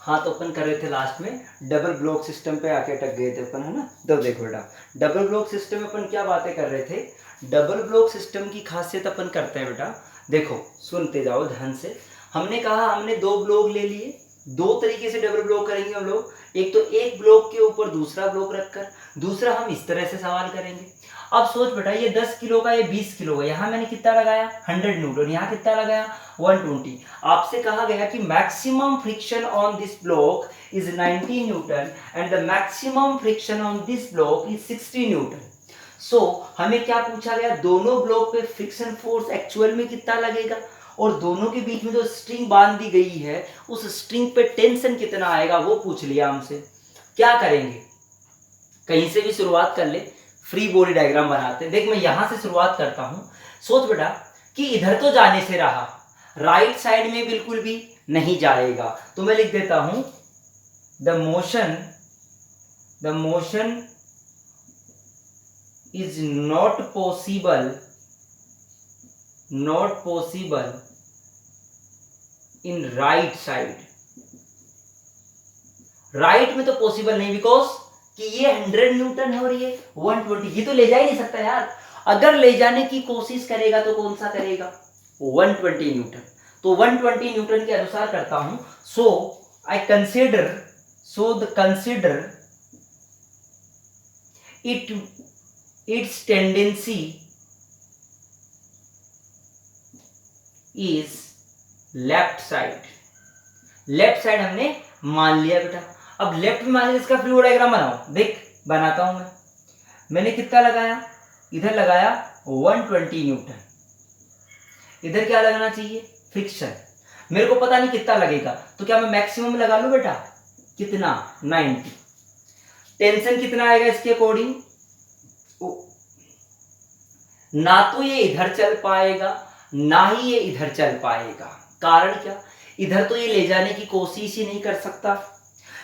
हाँ, तो अपन कर रहे थे लास्ट में डबल ब्लॉक सिस्टम पे आके अटक गए थे अपन, है ना। तो देखो बेटा, डबल ब्लॉक सिस्टम में अपन क्या बातें कर रहे थे। डबल ब्लॉक सिस्टम की खासियत अपन करते हैं बेटा, देखो सुनते जाओ ध्यान से। हमने कहा हमने दो ब्लॉक ले लिए, दो तरीके से डबल ब्लॉक करेंगे हम लोग। एक तो एक ब्लॉक के ऊपर दूसरा ब्लॉक रखकर, दूसरा हम इस तरह से सवाल करेंगे। अब सोच बेटा, ये 10 किलो का, ये 20 किलो का, यहाँ मैंने कितना लगाया 100 न्यूटन, यहाँ कितना लगाया 120। आपसे कहा गया कि maximum friction on this block is 90 newton and the maximum friction on this block is 60 newton. So हमें क्या पूछा गया, दोनों ब्लॉक पे फ्रिक्शन फोर्स एक्चुअल में कितना लगेगा, और दोनों के बीच में जो स्ट्रिंग बांध दी गई है उस स्ट्रिंग पे टेंशन कितना आएगा वो पूछ लिया हमसे। क्या करेंगे, कहीं से भी शुरुआत कर ले, फ्री बॉडी डायग्राम बनाते हैं। देख मैं यहां से शुरुआत करता हूं। सोच बेटा कि इधर तो जाने से रहा, राइट साइड में बिल्कुल भी नहीं जाएगा, तो मैं लिख देता हूं the motion is not possible in right side. Right में तो पॉसिबल नहीं, बिकॉज कि ये 100 न्यूटन है और ये 120, ये तो ले जा ही नहीं सकता यार। अगर ले जाने की कोशिश करेगा तो कौन सा करेगा, 120 न्यूटन। तो 120 न्यूटन के अनुसार करता हूं। Consider it's tendency is left side. Left side हमने मान लिया बेटा। अब लेफ्ट में मान लिया, इसका फ्लू डायग्राम बनाओ। देख बनाता हूं मैंने कितना लगाया, इधर लगाया 120 न्यूटन, इधर क्या लगना चाहिए फ्रिक्शन। मेरे को पता नहीं कितना लगेगा, तो क्या मैं मैक्सिमम लगा लूं बेटा, कितना 90। टेंशन कितना आएगा इसके अकॉर्डिंग, ना तो ये इधर चल पाएगा ना ही ये इधर चल पाएगा। कारण क्या, इधर तो ये ले जाने की कोशिश ही नहीं कर सकता।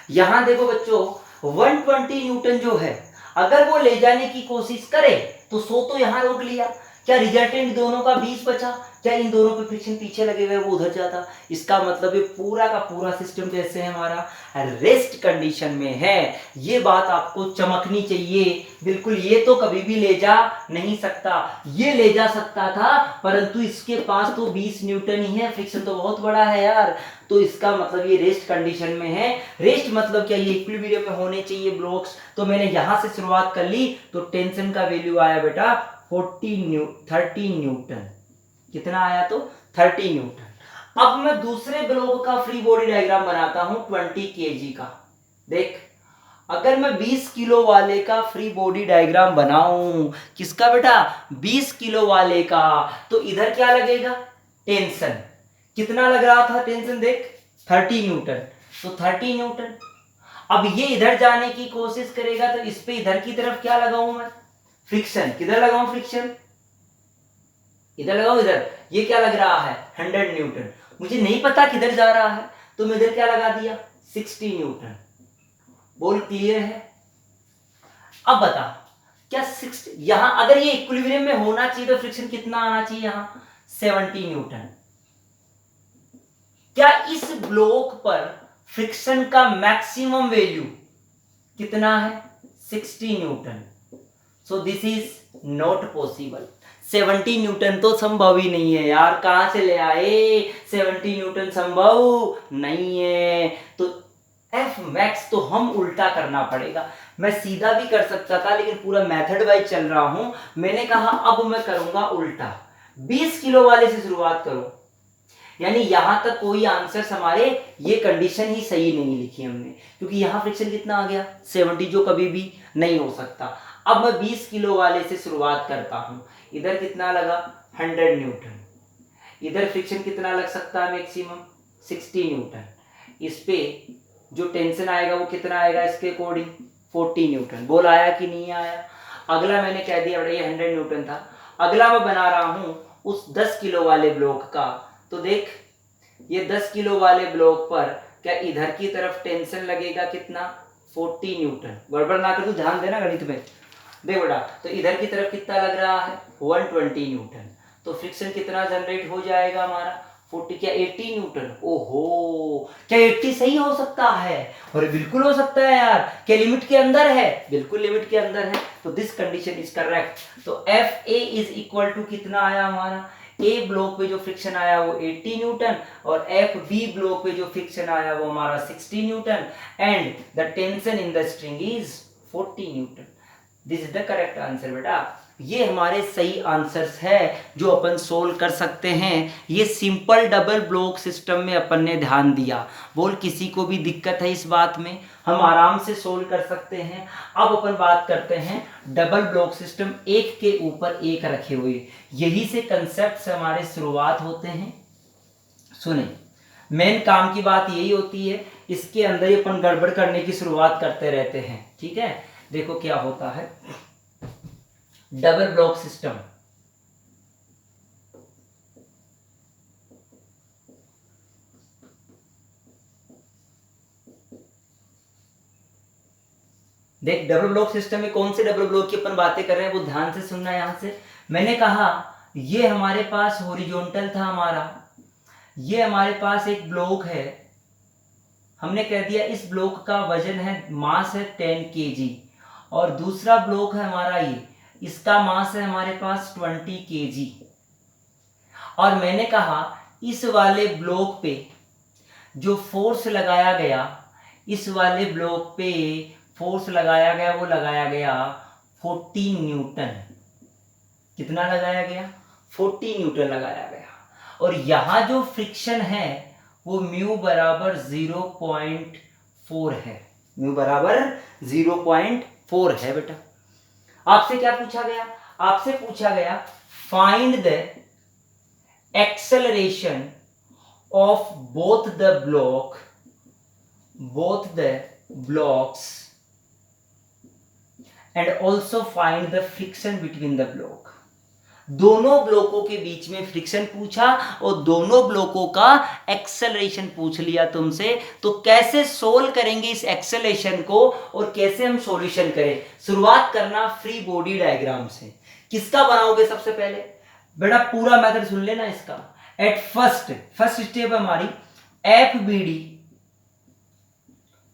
यहां देखो बच्चों, 120 न्यूटन जो है, अगर वो ले जाने की कोशिश करे तो 100 तो यहां रोक लिया, क्या रिजल्टेंट दोनों का 20 बचा, क्या इन दोनों पे फ्रिक्शन पीछे लगे हुए वो उधर जाता। इसका मतलब ये पूरा का पूरा सिस्टम कैसे है, हमारा रेस्ट कंडीशन में है। ये बात आपको चमकनी चाहिए बिल्कुल। ये तो कभी भी ले जा नहीं सकता, ये ले जा सकता था परंतु इसके पास तो 20 न्यूटन ही है, फ्रिक्शन तो बहुत बड़ा है यार। तो इसका मतलब ये रेस्ट कंडीशन में है। रेस्ट मतलब क्या, ये इक्विलिब्रियम में होने चाहिए ब्लॉक्स। तो मैंने यहां से शुरुआत कर ली, तो टेंशन का वैल्यू आया बेटा 30 न्यूटन। कितना आया, तो 30 न्यूटन। अब मैं दूसरे ब्लॉक का फ्री बॉडी डायग्राम बनाता हूं 20 केजी का। देख अगर मैं 20 किलो वाले का फ्री बॉडी डायग्राम बनाऊं, किसका बेटा 20 किलो वाले का, तो इधर क्या लगेगा टेंशन। कितना लग रहा था टेंशन, देख 30 न्यूटन, तो 30 न्यूटन। अब ये इधर जाने की कोशिश करेगा तो इस पे इधर की तरफ क्या लगाऊं मैं, फ्रिक्शन। किधर लगाऊं फ्रिक्शन, इधर लगाऊं, इधर। ये क्या लग रहा है 100 न्यूटन। मुझे नहीं पता किधर जा रहा है, तो मैं इधर क्या लगा दिया 60 न्यूटन। बोल क्लियर है। अब बता क्या 60, यहां अगर ये इक्विलिब्रियम में होना चाहिए तो फ्रिक्शन कितना आना चाहिए, यहां 70 न्यूटन। क्या इस ब्लॉक पर फ्रिक्शन का मैक्सिमम वैल्यू कितना है 60 newton. So this is not possible. 70 Newton तो संभव ही नहीं है यार, कहां से ले आए, 70 न्यूटन संभव नहीं है। तो एफ मैक्स तो हम उल्टा करना पड़ेगा। मैं सीधा भी कर सकता था लेकिन पूरा मेथड वाइज चल रहा हूं। मैंने कहा अब मैं करूंगा उल्टा, 20 किलो वाले से शुरुआत करो। यानी यहां तक कोई आंसर हमारे, ये कंडीशन ही सही नहीं लिखी हमने, क्योंकि यहां फ्रिक्शन कितना आ गया 70, जो कभी भी नहीं हो सकता। अब मैं 20 किलो वाले से शुरुआत करता हूं। इधर कितना लगा 100 न्यूटन, इधर फ्रिक्शन कितना लग सकता है मैक्सिमम 60 न्यूटन। इस पे जो टेंशन आएगा वो कितना आएगा इसके अकॉर्डिंग 40 न्यूटन। बोल आया कि नहीं आया। अगला मैंने कह दिया बेटा ये 100 न्यूटन था। अगला मैं बना रहा हूं उस 10 किलो वाले ब्लॉक का। तो देख ये 10 किलो वाले ब्लॉक पर क्या इधर की तरफ टेंशन लगेगा कितना 40 न्यूटन। गड़बड़ ना कर, तू ध्यान देना गणित में। देख बेटा तो इधर की तरफ कितना लग रहा है 120 न्यूटन। तो फ्रिक्शन कितना जनरेट हो जाएगा हमारा 40 क्या 80 न्यूटन? ओहो, क्या 80 सही हो सकता है? और बिल्कुल हो सकता है यार। क्या लिमिट के अंदर है? बिल्कुल लिमिट के अंदर है। तो दिस कंडीशन इज करेक्ट। तो F A is equal to कितना आया हमारा? ए ब्लॉक पे जो फ्रिक्शन आया वो 80 न्यूटन और एफ बी ब्लॉक पे जो फ्रिक्शन आया वो हमारा 60 Newton and the tension in the string is 40 Newton. This is the correct answer बेटा। ये हमारे सही आंसर्स है जो अपन सोल्व कर सकते हैं। ये सिंपल डबल ब्लॉक सिस्टम में अपन ने ध्यान दिया। बोल किसी को भी दिक्कत है इस बात में? हम आराम से सोल्व कर सकते हैं। अब अपन बात करते हैं डबल ब्लॉक सिस्टम, एक के ऊपर एक रखे हुए। यही से कंसेप्ट से हमारे शुरुआत होते हैं। सुने, मेन काम की बात यही होती है, इसके अंदर ही अपन गड़बड़ करने की शुरुआत करते रहते हैं। ठीक है, देखो क्या होता है डबल ब्लॉक सिस्टम। देख, डबल ब्लॉक सिस्टम में कौन से डबल ब्लॉक की अपन बातें कर रहे हैं वो ध्यान से सुनना। यहां से मैंने कहा ये हमारे पास हॉरिजॉन्टल था हमारा, ये हमारे पास एक ब्लॉक है। हमने कह दिया इस ब्लॉक का वजन है, मास है 10 kg और दूसरा ब्लॉक है हमारा ये, इसका मास है हमारे पास 20 kg। और मैंने कहा इस वाले ब्लॉक पे जो फोर्स लगाया गया, इस वाले ब्लॉक पे फोर्स लगाया गया वो लगाया गया 40 न्यूटन। कितना लगाया गया? 40 न्यूटन लगाया गया। और यहां जो फ्रिक्शन है वो म्यू बराबर 0.4 है। म्यू बराबर 0.4 है बेटा। आपसे क्या पूछा गया? आपसे पूछा गया find the acceleration of both the blocks and also find the friction between the block। दोनों ब्लॉकों के बीच में फ्रिक्शन पूछा और दोनों ब्लॉकों का एक्सेलरेशन पूछ लिया तुमसे। तो कैसे सोल्व करेंगे इस एक्सेलरेशन को और कैसे हम सॉल्यूशन करें? शुरुआत करना फ्री बॉडी डायग्राम से। किसका बनाओगे सबसे पहले? बेटा पूरा मेथड सुन लेना इसका। एट फर्स्ट स्टेप हमारी एफ बी डी,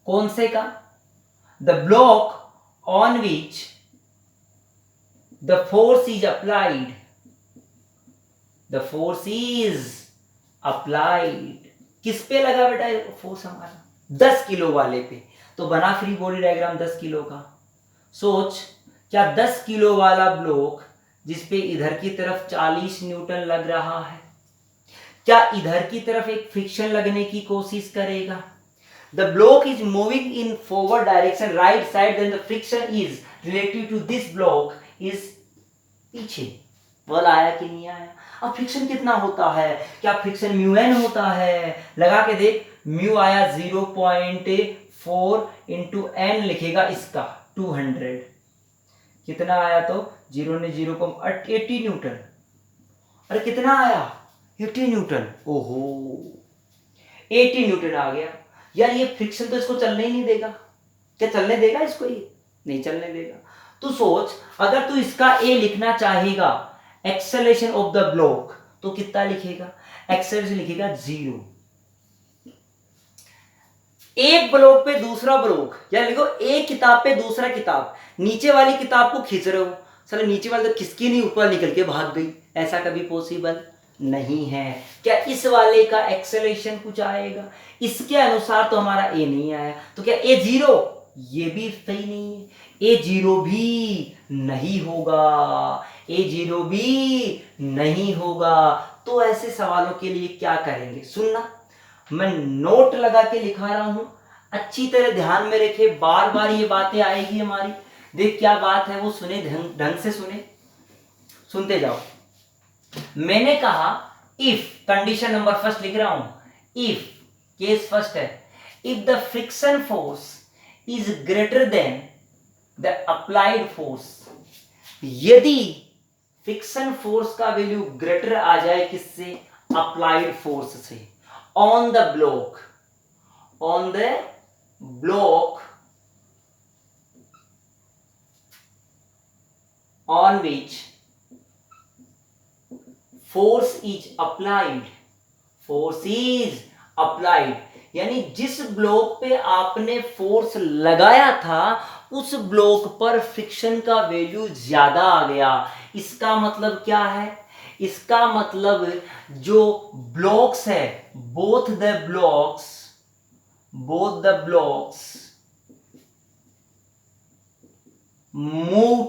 कौन से का? The block on which the force is applied, the force is applied. किस पे लगा बेटा फोर्स हमारा? 10 किलो वाले पे। तो बना फ्री बॉडी डायग्राम 10 किलो का। सोच, क्या 10 किलो वाला ब्लॉक जिसपे इधर की तरफ 40 न्यूटन लग रहा है, क्या इधर की तरफ एक फ्रिक्शन लगने की कोशिश करेगा? The block is moving in forward direction right side, then the friction is relative to this block is पीछे। बल आया कि नहीं आया? अब फ्रिक्शन कितना होता है? क्या फ्रिक्शन म्यू एन होता है? लगा के देख, म्यू आया 0.4 इंटू एन लिखेगा इसका 200। कितना आया? तो 0 ने 0 को 80 न्यूटन। अरे कितना आया? 80 न्यूटन। ओहो, 80 न्यूटन आ गया। यार ये फ्रिक्शन तो इसको चलने ही नहीं देगा। क्या चलने देगा इसको? ये नहीं चलने देगा। तो सोच, अगर तू इसका ए लिखना चाहेगा एक्सेलरेशन ऑफ द ब्लॉक, तो कितना लिखेगा? एक्सेलरेशन लिखेगा 0। एक ब्लॉक पे दूसरा ब्लॉक, या लिखो एक किताब पे दूसरा किताब, नीचे वाली किताब को खींच रहे हो, चलो नीचे वाली तो खिसकी नहीं, ऊपर निकल के भाग गई। ऐसा कभी पॉसिबल नहीं है। क्या इस वाले का एक्सेलरेशन कुछ आएगा? इसके अनुसार तो हमारा ए नहीं आया। तो क्या ए 0? ये भी सही नहीं है। ए 0 भी नहीं होगा, ए 0 भी नहीं होगा। तो ऐसे सवालों के लिए क्या करेंगे? सुनना, मैं नोट लगा के लिखा रहा हूं, अच्छी तरह ध्यान में रखे, बार बार ये बातें आएगी हमारी। देख क्या बात है वो सुने, ढंग से सुने, सुनते जाओ। मैंने कहा इफ, कंडीशन नंबर फर्स्ट लिख रहा हूं, इफ, केस फर्स्ट है, if the friction force is greater than the applied force, यदि फ्रिक्शन फोर्स का वैल्यू ग्रेटर आ जाए किससे? अप्लाइड फोर्स से, on the block on which force is applied, force is applied, यानी जिस ब्लॉक पे आपने फोर्स लगाया था उस ब्लॉक पर फ्रिक्शन का वैल्यू ज्यादा आ गया। इसका मतलब क्या है? इसका मतलब जो ब्लॉक्स है, both the blocks move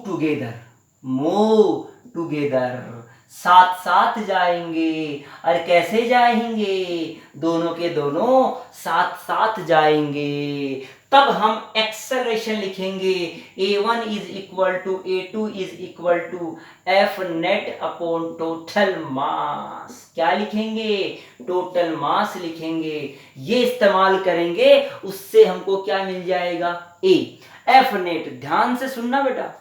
together, साथ साथ जाएंगे। और कैसे जाएंगे? दोनों के दोनों साथ साथ जाएंगे। तब हम एक्सेलरेशन लिखेंगे, a1 is equal to a2 is equal to F net upon total mass. क्या लिखेंगे? टोटल मास लिखेंगे। ये इस्तेमाल करेंगे, उससे हमको क्या मिल जाएगा? A F net. ध्यान से सुनना बेटा,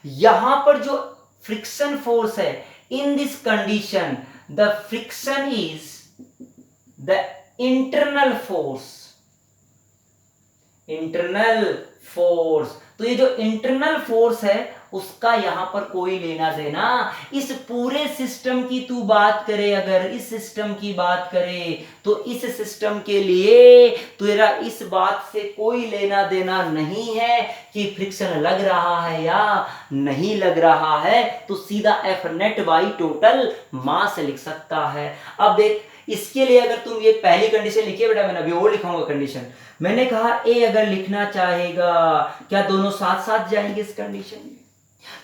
यहां पर जो फ्रिक्शन फोर्स है, in this condition the friction is the internal force. तो ये जो इंटरनल फोर्स है उसका यहां पर कोई लेना देना, इस पूरे सिस्टम की तू बात करे, अगर इस सिस्टम की बात करे तो इस सिस्टम के लिए तेरा इस बात से कोई लेना देना नहीं है कि फ्रिक्शन लग रहा है या नहीं लग रहा है, तो सीधा F net by total mass लिख सकता है। अब देख, इसके लिए अगर तुम ये पहली कंडीशन लिखिए बेटा, मैंने अभी और लिखाऊंगा कंडीशन। मैंने कहा ए अगर लिखना चाहेगा, क्या दोनों साथ साथ जाएंगे इस कंडीशन में?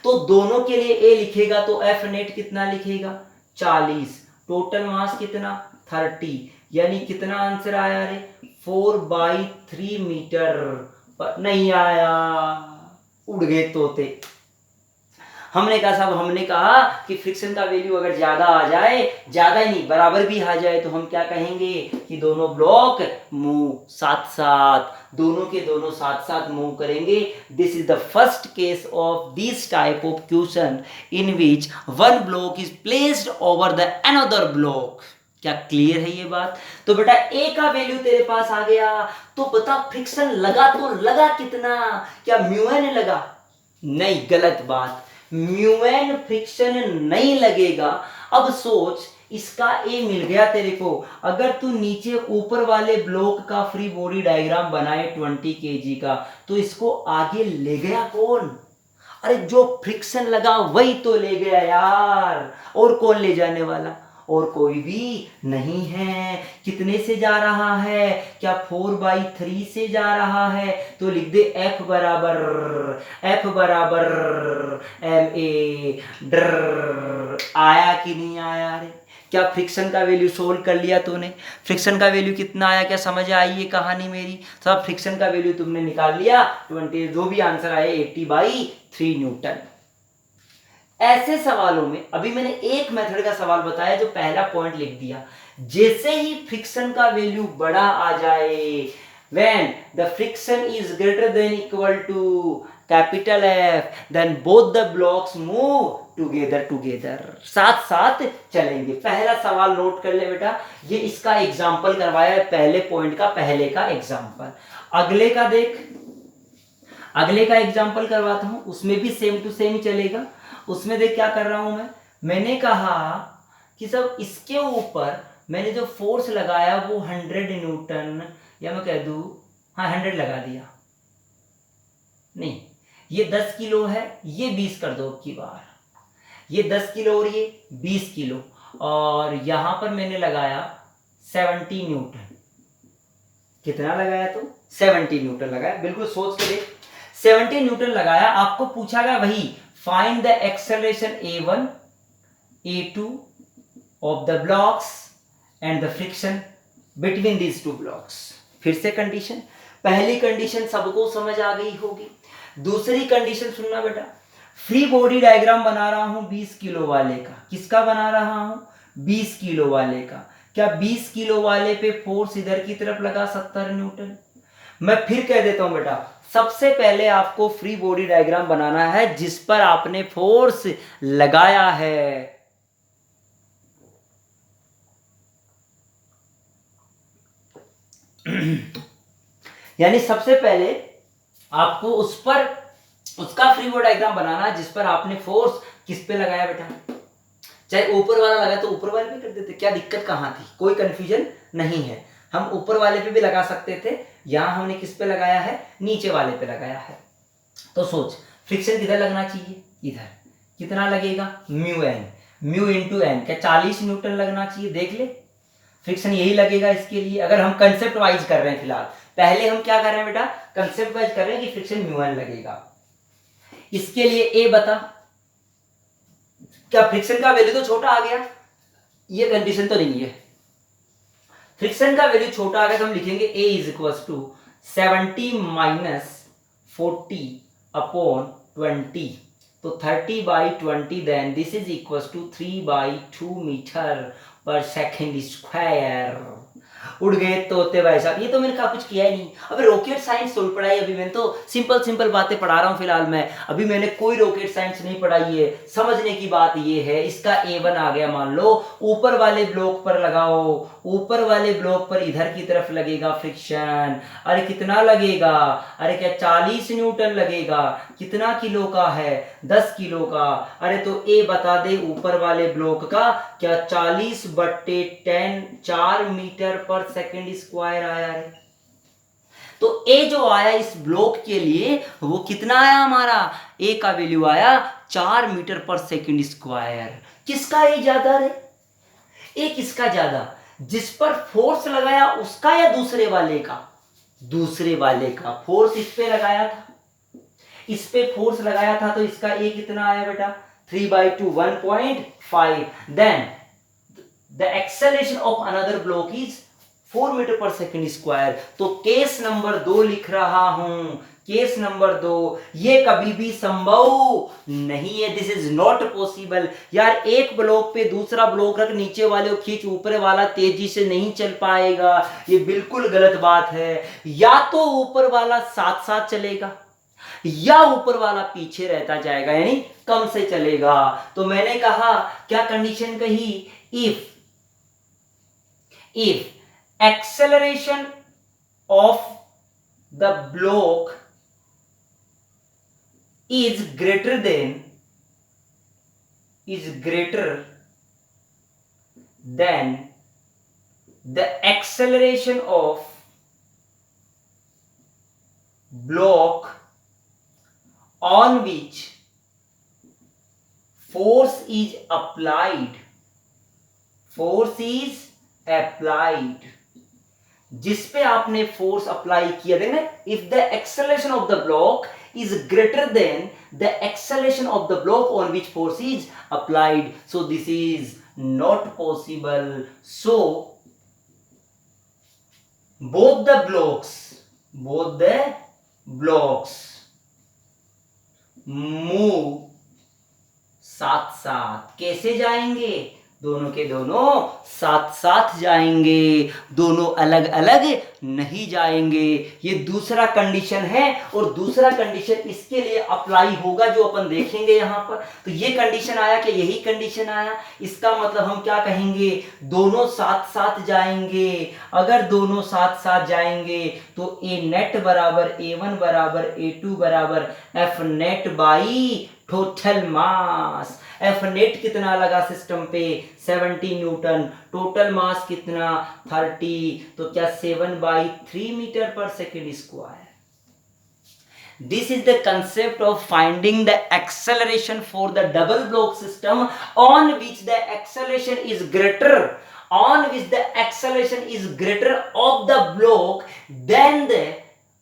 तो दोनों के लिए ए लिखेगा तो एफ नेट कितना लिखेगा? 40। टोटल मास कितना? 30। यानी कितना आंसर आया रे? 4/3 मीटर। पर नहीं आया, उड़ गए तोते। हमने कहा साहब, हमने कहा कि फ्रिक्शन का वैल्यू अगर ज्यादा आ जाए, ज्यादा ही नहीं बराबर भी आ जाए, तो हम क्या कहेंगे कि दोनों ब्लॉक मूव साथ साथ, दोनों के दोनों साथ साथ मूव करेंगे। This is the first case of this type of question in which one block is placed over the another block. क्या क्लियर है ये बात? तो बेटा ए का वैल्यू तेरे पास आ गया, तो बता फ्रिक्शन लगा तो लगा कितना? क्या म्यू एन लगा? नहीं, गलत बात। म्यू एन फ्रिक्शन नहीं लगेगा। अब सोच, इसका ए मिल गया तेरे को, अगर तू नीचे ऊपर वाले ब्लॉक का फ्री बॉडी डायग्राम बनाए 20 kg का, तो इसको आगे ले गया कौन? अरे जो फ्रिक्शन लगा वही तो ले गया यार, और कौन ले जाने वाला? और कोई भी नहीं है। कितने से जा रहा है? क्या 4/3 से जा रहा है? तो लिख दे F बराबर ma डर। आया कि नहीं आया रे? क्या फ्रिक्शन का वैल्यू सोल्व कर लिया तूने? फ्रिक्शन का वैल्यू कितना आया? क्या समझ आई ये कहानी मेरी? सब फ्रिक्शन का वैल्यू तुमने निकाल लिया 20, जो भी आंसर आया 80/3 न्यूटन। ऐसे सवालों में अभी मैंने एक मेथड का सवाल बताया, जो पहला पॉइंट लिख दिया, जैसे ही फ्रिक्शन का वैल्यू बड़ा आ जाए, when the friction is greater than equal to capital F, then both the blocks move together, साथ साथ चलेंगे। पहला सवाल नोट कर ले बेटा, ये इसका एग्जाम्पल करवाया है, पहले पॉइंट का पहले का एग्जाम्पल। अगले का देख, अगले का एग्जाम्पल करवाता हूं, उसमें भी सेम टू सेम ही चलेगा। उसमें देख क्या कर रहा हूं मैंने कहा कि सब इसके ऊपर मैंने जो फोर्स लगाया वो 100 न्यूटन, या मैं कह दूं 100 लगा दिया, नहीं ये 10 किलो है, ये 20 कर दो की बार, ये 10 किलो और ये 20 किलो, और यहां पर मैंने लगाया 70 न्यूटन। कितना लगाया? तो 70 न्यूटन लगाया। बिल्कुल सोच के देख, 70 न्यूटन लगाया। आपको पूछा गया वही, find the acceleration a1 a2 of the blocks and the friction between these two blocks। फिर से कंडीशन, पहली कंडीशन सबको समझ आ गई होगी। दूसरी कंडीशन सुनना बेटा, फ्री बॉडी डायग्राम बना रहा हूं 20 किलो वाले का। किसका बना रहा हूं? 20 किलो वाले का। क्या 20 किलो वाले पे फोर्स इधर की तरफ लगा 70 न्यूटन? मैं फिर कह देता हूं बेटा, सबसे पहले आपको फ्री बॉडी डायग्राम बनाना है जिस पर आपने फोर्स लगाया है। यानी सबसे पहले आपको उस पर उसका फ्री बॉडी डायग्राम बनाना है जिस पर आपने फोर्स किस पे लगाया बेटा? चाहे ऊपर वाला लगा तो ऊपर वाले पे कर देते, क्या दिक्कत कहाँ थी, कोई कंफ्यूजन नहीं है। हम ऊपर वाले पे भी लगा सकते थे, यहाँ हमने किस पे लगाया है, नीचे वाले पे लगाया है। तो सोच फ्रिक्शन किधर लगना चाहिए, इधर। कितना लगेगा, mu N, mu into N, क्या 40 न्यूटन लगना चाहिए, देख ले फ्रिक्शन यही लगेगा इसके लिए। अगर हम कंसेप्ट वाइज कर रहे हैं, फिलहाल पहले हम क्या कर रहे हैं बेटा, कंसेप्ट वाइज कर रहे हैं कि फ्रिक्शन म्यू एन लगेगा। इसके लिए ए बता, क्या फ्रिक्शन का वैल्यू तो छोटा आ गया, ये कंडीशन तो नहीं है, फ्रिक्शन का वैल्यू छोटा आ गया तो हम लिखेंगे A is equal to 70 minus 40 upon 20, तो 30/20, then this is equal to 3/2 meter per second square. उड़ गए तोते भाई साहब, ये तो मैंने कहा कुछ किया ही नहीं। अबे रॉकेट साइंस थोड़ी पढ़ाई अभी, मैंने तो सिंपल सिंपल बातें पढ़ा रहा हूँ फिलहाल मैं, अभी मैंने कोई रॉकेट साइंस नहीं पढ़ाई है। समझने की बात ये है, इसका A1 आ गया, मान लो ऊपर वाले ब्लॉक पर लगाओ, ऊपर वाले ब्लॉक पर इधर की तरफ लगेगा फ्रिक्शन, अरे कितना लगेगा, अरे क्या 40 न्यूटन लगेगा, कितना किलो का है, 10 किलो का। अरे तो ए बता दे ऊपर वाले ब्लॉक का, क्या 40/10 4 मीटर पर सेकेंड स्क्वायर आया है। तो ए जो आया इस ब्लॉक के लिए वो कितना आया, हमारा ए का वैल्यू आया 4 मीटर पर सेकेंड स्क्वायर। किसका ए ज्यादा है, ए किसका ज्यादा, जिस पर फोर्स लगाया उसका या दूसरे वाले का, दूसरे वाले का। फोर्स इस पे लगाया था, इस पे फोर्स लगाया था, तो इसका ए कितना आया बेटा 3/2 1.5, then the acceleration of another block is 4 metre per second square. तो केस नंबर 2 लिख रहा हूं, केस नंबर 2, ये कभी भी संभव नहीं है, दिस इज नॉट पॉसिबल। यार एक ब्लॉक पे दूसरा ब्लॉक रख, नीचे वाले को खींच, ऊपर वाला तेजी से नहीं चल पाएगा, ये बिल्कुल गलत बात है। या तो ऊपर वाला साथ साथ चलेगा या ऊपर वाला पीछे रहता जाएगा, यानी कम से चलेगा। तो मैंने कहा, क्या कंडीशन कही, if acceleration of the block is greater than the acceleration of block on which force is applied, जिस पे आपने फोर्स अप्लाई किया, देखना, if the acceleration of the block is greater than the acceleration of the block on which force is applied, so this is not possible. So both the blocks move साथ साथ। कैसे जाएंगे, दोनों के दोनों साथ साथ जाएंगे, दोनों अलग अलग नहीं जाएंगे। ये दूसरा कंडीशन है, और दूसरा कंडीशन इसके लिए अप्लाई होगा जो अपन देखेंगे यहां पर। तो ये कंडीशन आया कि यही कंडीशन आया, इसका मतलब हम क्या कहेंगे, दोनों साथ साथ जाएंगे। अगर दोनों साथ साथ जाएंगे तो ए नेट बराबर A1 बराबर A2 बराबर F net by total mass. F net कितना लगा सिस्टम पे 70 न्यूटन, टोटल मास कितना 30, तो क्या 7/3 metre per second square. This is the concept of finding the acceleration for the double block system on which the acceleration is greater of the block than the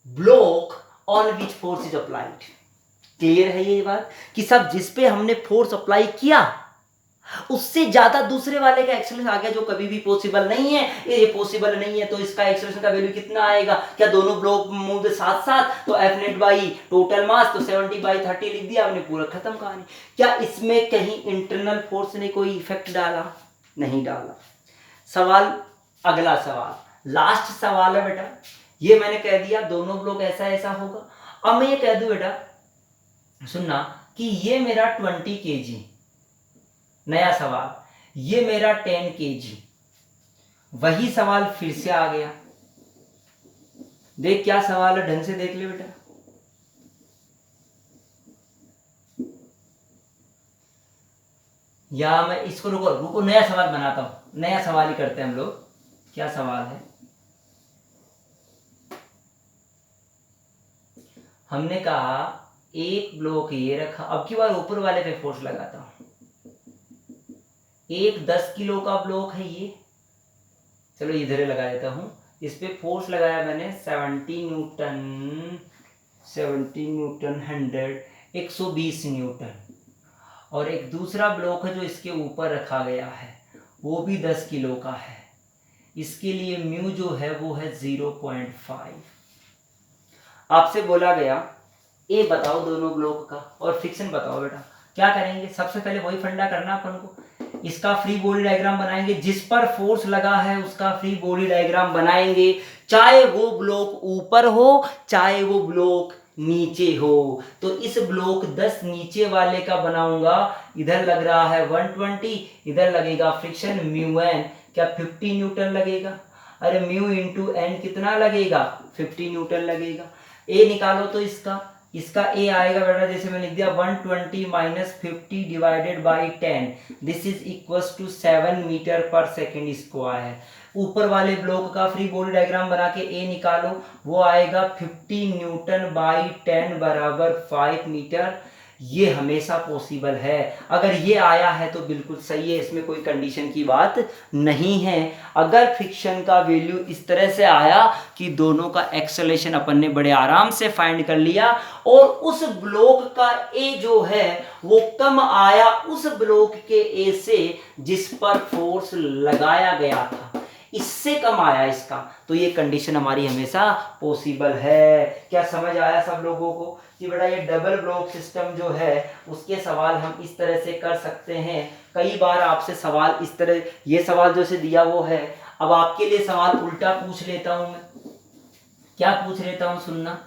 block on which force is applied। Clear है ये बात कि सब जिस पे हमने force apply किया उससे ज्यादा दूसरे वाले का एक्सेलरेशन आ गया, जो कभी भी पॉसिबल नहीं है। ये पॉसिबल नहीं है तो इसका एक्सेलरेशन का वैल्यू कितना आएगा, क्या दोनों ब्लॉक मूव साथ साथ, तो F net by total mass, तो 70/30 लिख दिया हमने, पूरा खत्म कहानी। क्या इसमें कहीं इंटरनल फोर्स ने कोई इफेक्ट डाला, नहीं डाला। सवाल, अगला सवाल, लास्ट सवाल है बेटा। ये मैंने कह दिया दोनों ब्लॉक ऐसा ऐसा होगा। अब मैं ये कह दूं बेटा, सुनना, कि ये मेरा 20 kg, नया सवाल, ये मेरा 10 kg। वही सवाल फिर से आ गया, देख क्या सवाल है, ढंग से देख ले बेटा। या मैं इसको रुको रुको नया सवाल बनाता हूं, नया सवाल ही करते हैं हम लोग। क्या सवाल है? हमने कहा एक ब्लॉक ये रखा, अब की बार ऊपर वाले पे फोर्स लगाता हूं। एक 10 किलो का ब्लॉक है ये, चलो इधर लगा देता हूं। इस पे फोर्स लगाया मैंने 70 न्यूटन, 70 न्यूटन 100, 120 न्यूटन। और एक दूसरा ब्लॉक है जो इसके ऊपर रखा गया है, वो भी 10 किलो का है। इसके लिए म्यू जो है वो है 0.5। आपसे बोला गया ए बताओ दोनों ब्लॉक का और फ्रिक्शन बताओ। बेटा क्या करेंगे, सबसे पहले वही फंडा करना अपन को, इसका फ्री बॉडी डायग्राम बनाएंगे। जिस पर फोर्स लगा है उसका फ्री बॉडी डायग्राम बनाएंगे, चाहे वो ब्लॉक ऊपर हो चाहे वो ब्लॉक नीचे हो। तो इस ब्लॉक 10 नीचे वाले का बनाऊंगा, इधर लग रहा है 120, इधर लगेगा फ्रिक्शन म्यू एन, क्या 50 न्यूटन लगेगा? अरे म्यू इंटू एन कितना लगेगा? 50 न्यूटन लगेगा। ए निकालो तो इसका ए आएगा बेटा, जैसे मैं लिख दिया 120 minus 50 divided by 10, this is equals to 7 metre per second square. ऊपर वाले ब्लॉक का फ्री बॉडी डायग्राम बना के ए निकालो, वो आएगा 50 न्यूटन बाई 10 बराबर 5 मीटर। ये हमेशा पॉसिबल है। अगर ये आया है तो बिल्कुल सही है, इसमें कोई कंडीशन की बात नहीं है। अगर फ्रिक्शन का वैल्यू इस तरह से आया कि दोनों का एक्सेलरेशन अपन ने बड़े आराम से फाइंड कर लिया और उस ब्लॉक का ए जो है वो कम आया उस ब्लॉक के ए से जिस पर फोर्स लगाया गया था, इससे कम आया इसका, तो ये कंडीशन हमारी हमेशा पॉसिबल है। क्या समझ आया सब लोगों को कि बेटा ये डबल ब्लॉक सिस्टम जो है उसके सवाल हम इस तरह से कर सकते हैं। कई बार आपसे सवाल इस तरह, ये सवाल जो से दिया वो है, अब आपके लिए सवाल उल्टा पूछ लेता हूं मैं। क्या पूछ लेता हूं सुनना,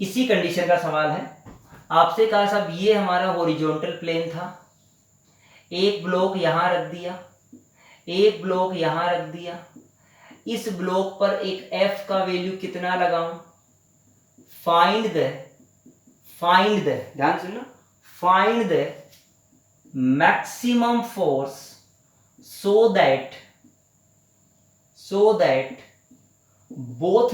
इसी कंडीशन का सवाल है। आपसे कहा साहब ये हमारा हॉरिजॉन्टल प्लेन था, एक ब्लॉक यहां रख दिया, एक ब्लॉक यहां रख दिया, इस ब्लॉक पर एक एफ का वैल्यू कितना लगाऊं? फाइंड द ध्यान सुनना, find the maximum force so that both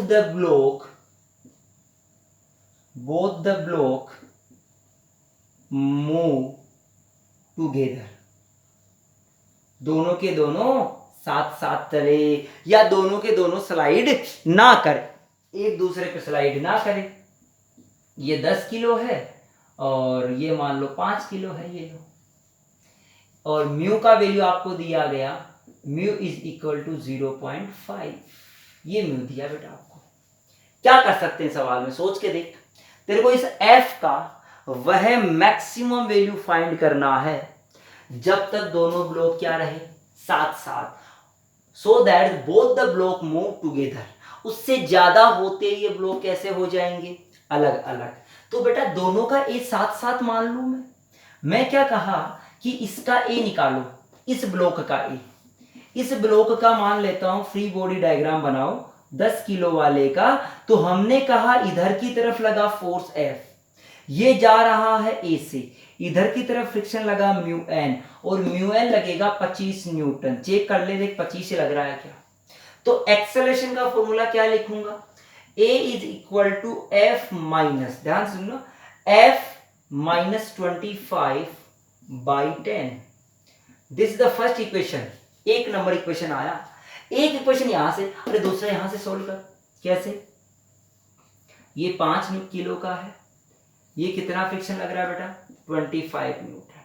the block move together। दोनों के दोनों साथ साथ चले या दोनों के दोनों स्लाइड ना करे, एक दूसरे पे स्लाइड ना करे। ये 10 किलो है और ये मान लो 5 किलो है, ये लो। और म्यू का वैल्यू आपको दिया गया, म्यू इज इक्वल टू 0.5, ये म्यू दिया बेटा आपको। क्या कर सकते हैं सवाल में, सोच के देख। तेरे को इस एफ का वह मैक्सिमम वैल्यू फाइंड करना है जब तक दोनों ब्लॉक क्या रहे, साथ साथ, so that both the block move together. उससे ज्यादा होते ये ब्लॉक कैसे हो जाएंगे, अलग अलग। तो बेटा दोनों का ए साथ साथ मान लूं मैं क्या कहा कि इसका ए निकालो, इस ब्लॉक का ए, इस ब्लॉक का मान लेता हूं, फ्री बॉडी डायग्राम बनाओ 10 किलो वाले का। तो हमने कहा इधर की तरफ लगा फोर्स एफ, ये जा रहा है ए से, इधर की तरफ फ्रिक्शन लगा म्यू एन, और म्यू एन लगेगा 25 न्यूटन। चेक कर ले देख 25 से लग रहा है क्या। तो एक्सेलरेशन का फॉर्मूला क्या लिखूंगा, A is equal to F minus, ध्यान सुनो, F minus 25 by 10। This is the first equation, एक नंबर इक्वेशन आया। एक इक्वेशन यहां से, अरे दूसरा यहां से सोल्व कर। कैसे, ये 5 किलो का है, ये कितना फ्रिक्शन लग रहा है बेटा, 25 न्यूटन।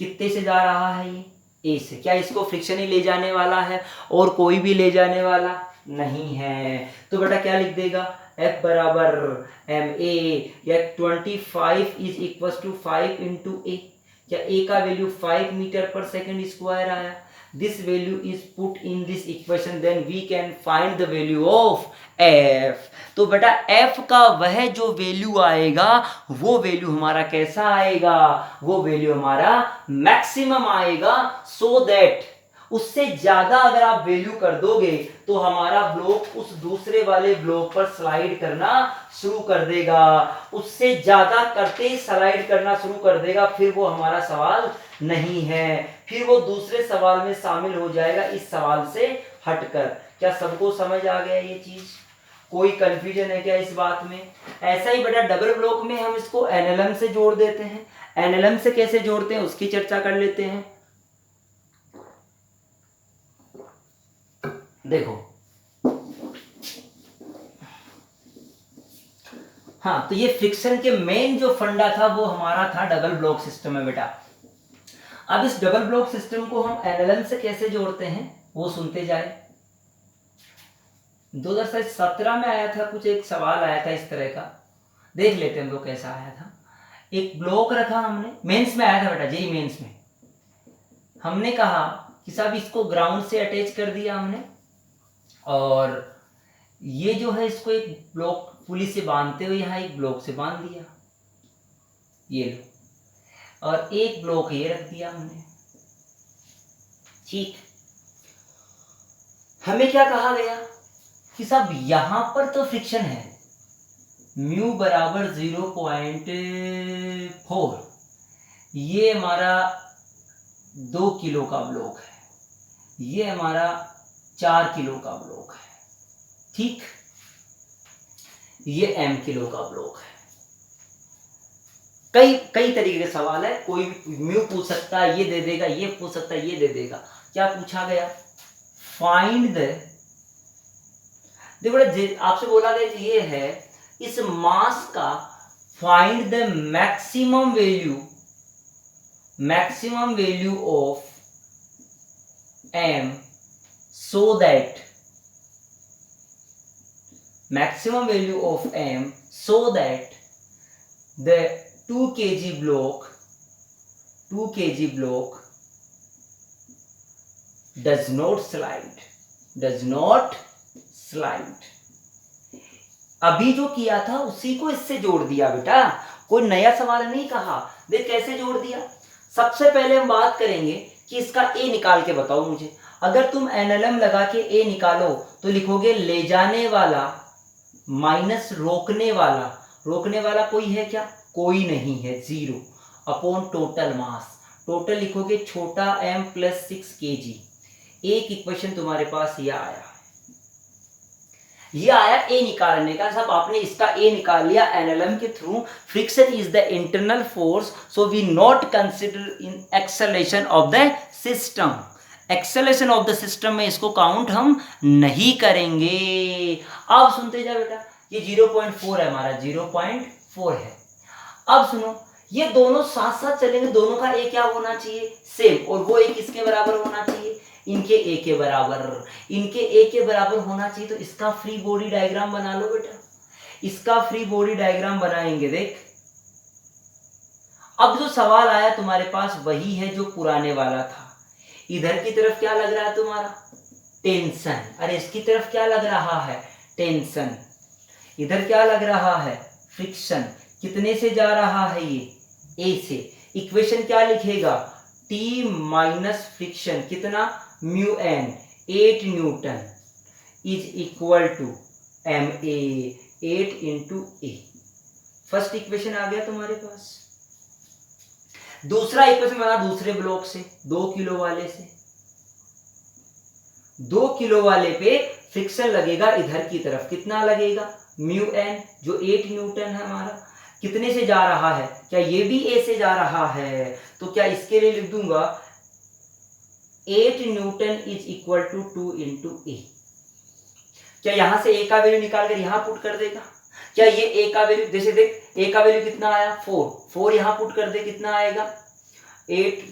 कितने से जा रहा है ये, ए से। क्या इसको फ्रिक्शन ही ले जाने वाला है और कोई भी ले जाने वाला नहीं है। तो बेटा क्या लिख देगा, F बराबर एम ए, या 25 is equal to 5 into A. क्या ए का value 5 metre per second square आया। This value is put in this equation, then we can find the value of F. तो बेटा एफ का वह जो वैल्यू आएगा वो वैल्यू हमारा कैसा आएगा, वो वैल्यू हमारा मैक्सिमम आएगा। सो दैट उससे ज्यादा अगर आप वैल्यू कर दोगे तो हमारा ब्लॉक उस दूसरे वाले ब्लॉक पर स्लाइड करना शुरू कर देगा। उससे ज्यादा करते ही स्लाइड करना शुरू कर देगा, फिर वो हमारा सवाल नहीं है, फिर वो दूसरे सवाल में शामिल हो जाएगा इस सवाल से हटकर। क्या सबको समझ आ गया ये चीज? कोई कंफ्यूजन है क्या इस बात में? ऐसा ही बेटा डबल ब्लॉक में हम इसको एनएलएम से जोड़ देते हैं। एनएलएम से कैसे जोड़ते हैं उसकी चर्चा कर लेते हैं। देखो, हाँ, तो ये फ्रिक्शन के मेन जो फंडा था वो हमारा था डबल ब्लॉक सिस्टम में बेटा। अब इस डबल ब्लॉक सिस्टम को हम एनएलएम से कैसे जोड़ते हैं वो सुनते जाए। 2017 में आया था, कुछ एक सवाल आया था इस तरह का, देख लेते हैं हम लोग कैसा आया था। एक ब्लॉक रखा हमने, मेंस में आया था बेटा, जेई मेंस में। हमने कहा कि साहब इसको ग्राउंड से अटैच कर दिया हमने, और ये जो है इसको एक ब्लॉक पुली से बांधते हुए यहाँ एक ब्लॉक से बांध दिया, ये लो, और एक ब्लॉक ये रख दिया हमने। ठीक, हमें क्या कहा गया कि साहब यहां पर तो फ्रिक्शन है, म्यू बराबर 0.4, ये हमारा 2 किलो का ब्लॉक है, ये हमारा 4 किलो का ब्लॉक है। ठीक, ये m किलो का ब्लॉक है। कई कई तरीके के सवाल है, कोई म्यू पूछ सकता है, ये दे देगा, ये पूछ सकता है, ये दे देगा। क्या पूछा गया? फाइंड द, देखो आपसे बोला गया ये है इस मास का find the maximum value of m so that the 2 kg block does not slide। अभी जो किया था उसी को इससे जोड़ दिया बेटा, कोई नया सवाल नहीं कहा। देख कैसे जोड़ दिया। सबसे पहले हम बात करेंगे कि इसका ए निकाल के बताओ मुझे। अगर तुम एनएलएम लगा के ए निकालो तो लिखोगे ले जाने वाला माइनस रोकने वाला कोई है क्या? कोई नहीं है, 0 अपॉन टोटल मास। टोटल लिखोगे छोटा m प्लस 6 kg। एक इक्वेशन तुम्हारे पास ये आया ए निकालने का। सब आपने इसका ए निकाल लिया एनएलएम के थ्रू। Friction is the internal force, so we not consider in acceleration of the system. Acceleration of the system में इसको काउंट हम नहीं करेंगे। अब सुनते जाओ बेटा, ये 0.4 है हमारा, 0.4 है। अब सुनो, ये दोनों साथ साथ चलेंगे, दोनों का ए क्या होना चाहिए? सेम। और वो ए किसके बराबर होना चाहिए? इनके ए के बराबर। इनके ए के बराबर होना चाहिए, तो इसका फ्री बॉडी डायग्राम बना लो बेटा। इसका फ्री बॉडी डायग्राम बनाएंगे। देख, अब जो सवाल आया तुम्हारे पास वही है जो पुराने वाला था। इधर की तरफ क्या लग रहा है तुम्हारा? टेंशन। अरे इसकी तरफ क्या लग रहा है? टेंशन। इधर क्या लग रहा है? फ्रिक्शन। कितने से जा रहा है ये? ए से। इक्वेशन क्या लिखेगा? टी माइनस फ्रिक्शन कितना? Mu N 8 newton is equal to M A, 8 into A. First equation आ गया तुम्हारे पास। दूसरा इक्वेशन बना दूसरे ब्लॉक से, 2 किलो वाले से। 2 किलो वाले पे फ्रिक्शन लगेगा इधर की तरफ, कितना लगेगा? म्यू एन जो 8 न्यूटन है हमारा। कितने से जा रहा है? क्या ये भी ए से जा रहा है? तो क्या इसके लिए लिख दूंगा 8 newton is equal to 2 into A. क्या यहां से ए का वैल्यू निकाल कर यहां पुट कर देगा? क्या ये ए का वैल्यू, जैसे देख ए का वैल्यू कितना आया? 4 यहां पुट कर दे, कितना आएगा? 8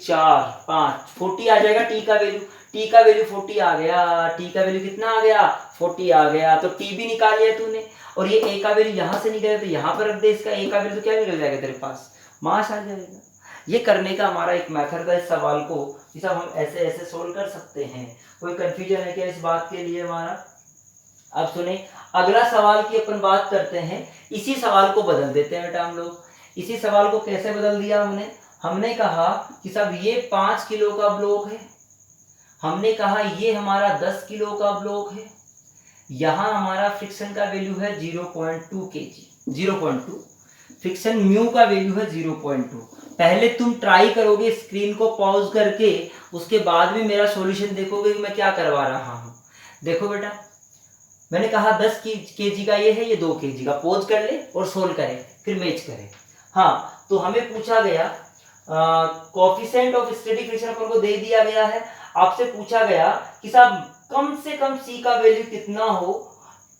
4 5 40 आ जाएगा। टी का वैल्यू 40 आ गया। टी का वैल्यू कितना आ गया? 40 आ गया। तो टी भी निकाल लिया तूने। और ये ए का वैल्यू यहां से निकलेगा तो यहां पर रख दे इसका ए का वैल्यू, तो क्या निकल जाएगा तेरे पास? मास आ जाएगा। ये करने का हमारा एक मेथड है इस सवाल को, जिसे हम ऐसे ऐसे सोल्व कर सकते हैं। कोई कंफ्यूजन है क्या इस बात के लिए हमारा? अब सुने, अगला सवाल की अपन बात करते हैं। इसी सवाल को बदल देते हैं बेटा हम लोग। इसी सवाल को कैसे बदल दिया हमने? हमने कहा कि साहब ये 5 किलो का ब्लॉक है, हमने कहा ये हमारा 10 किलो का ब्लॉक है, यहाँ हमारा फ्रिक्शन का वैल्यू है 0.2 kg, 0.2, फ्रिक्शन म्यू का वैल्यू है 0.2। पहले तुम ट्राई करोगे स्क्रीन को पॉज करके, उसके बाद भी मेरा सॉल्यूशन देखोगे कि मैं क्या करवा रहा हूँ। देखो बेटा, मैंने कहा 10 kg का ये है, ये 2 kg का, पॉज कर ले और सोल्व करें, फिर मैच करें। हाँ, तो हमें पूछा गया कोएफिशिएंट ऑफ स्टैटिक फ्रिक्शन अपन को दे दिया गया है। आपसे पूछा गया कि साहब कम से कम सी का वैल्यू कितना हो,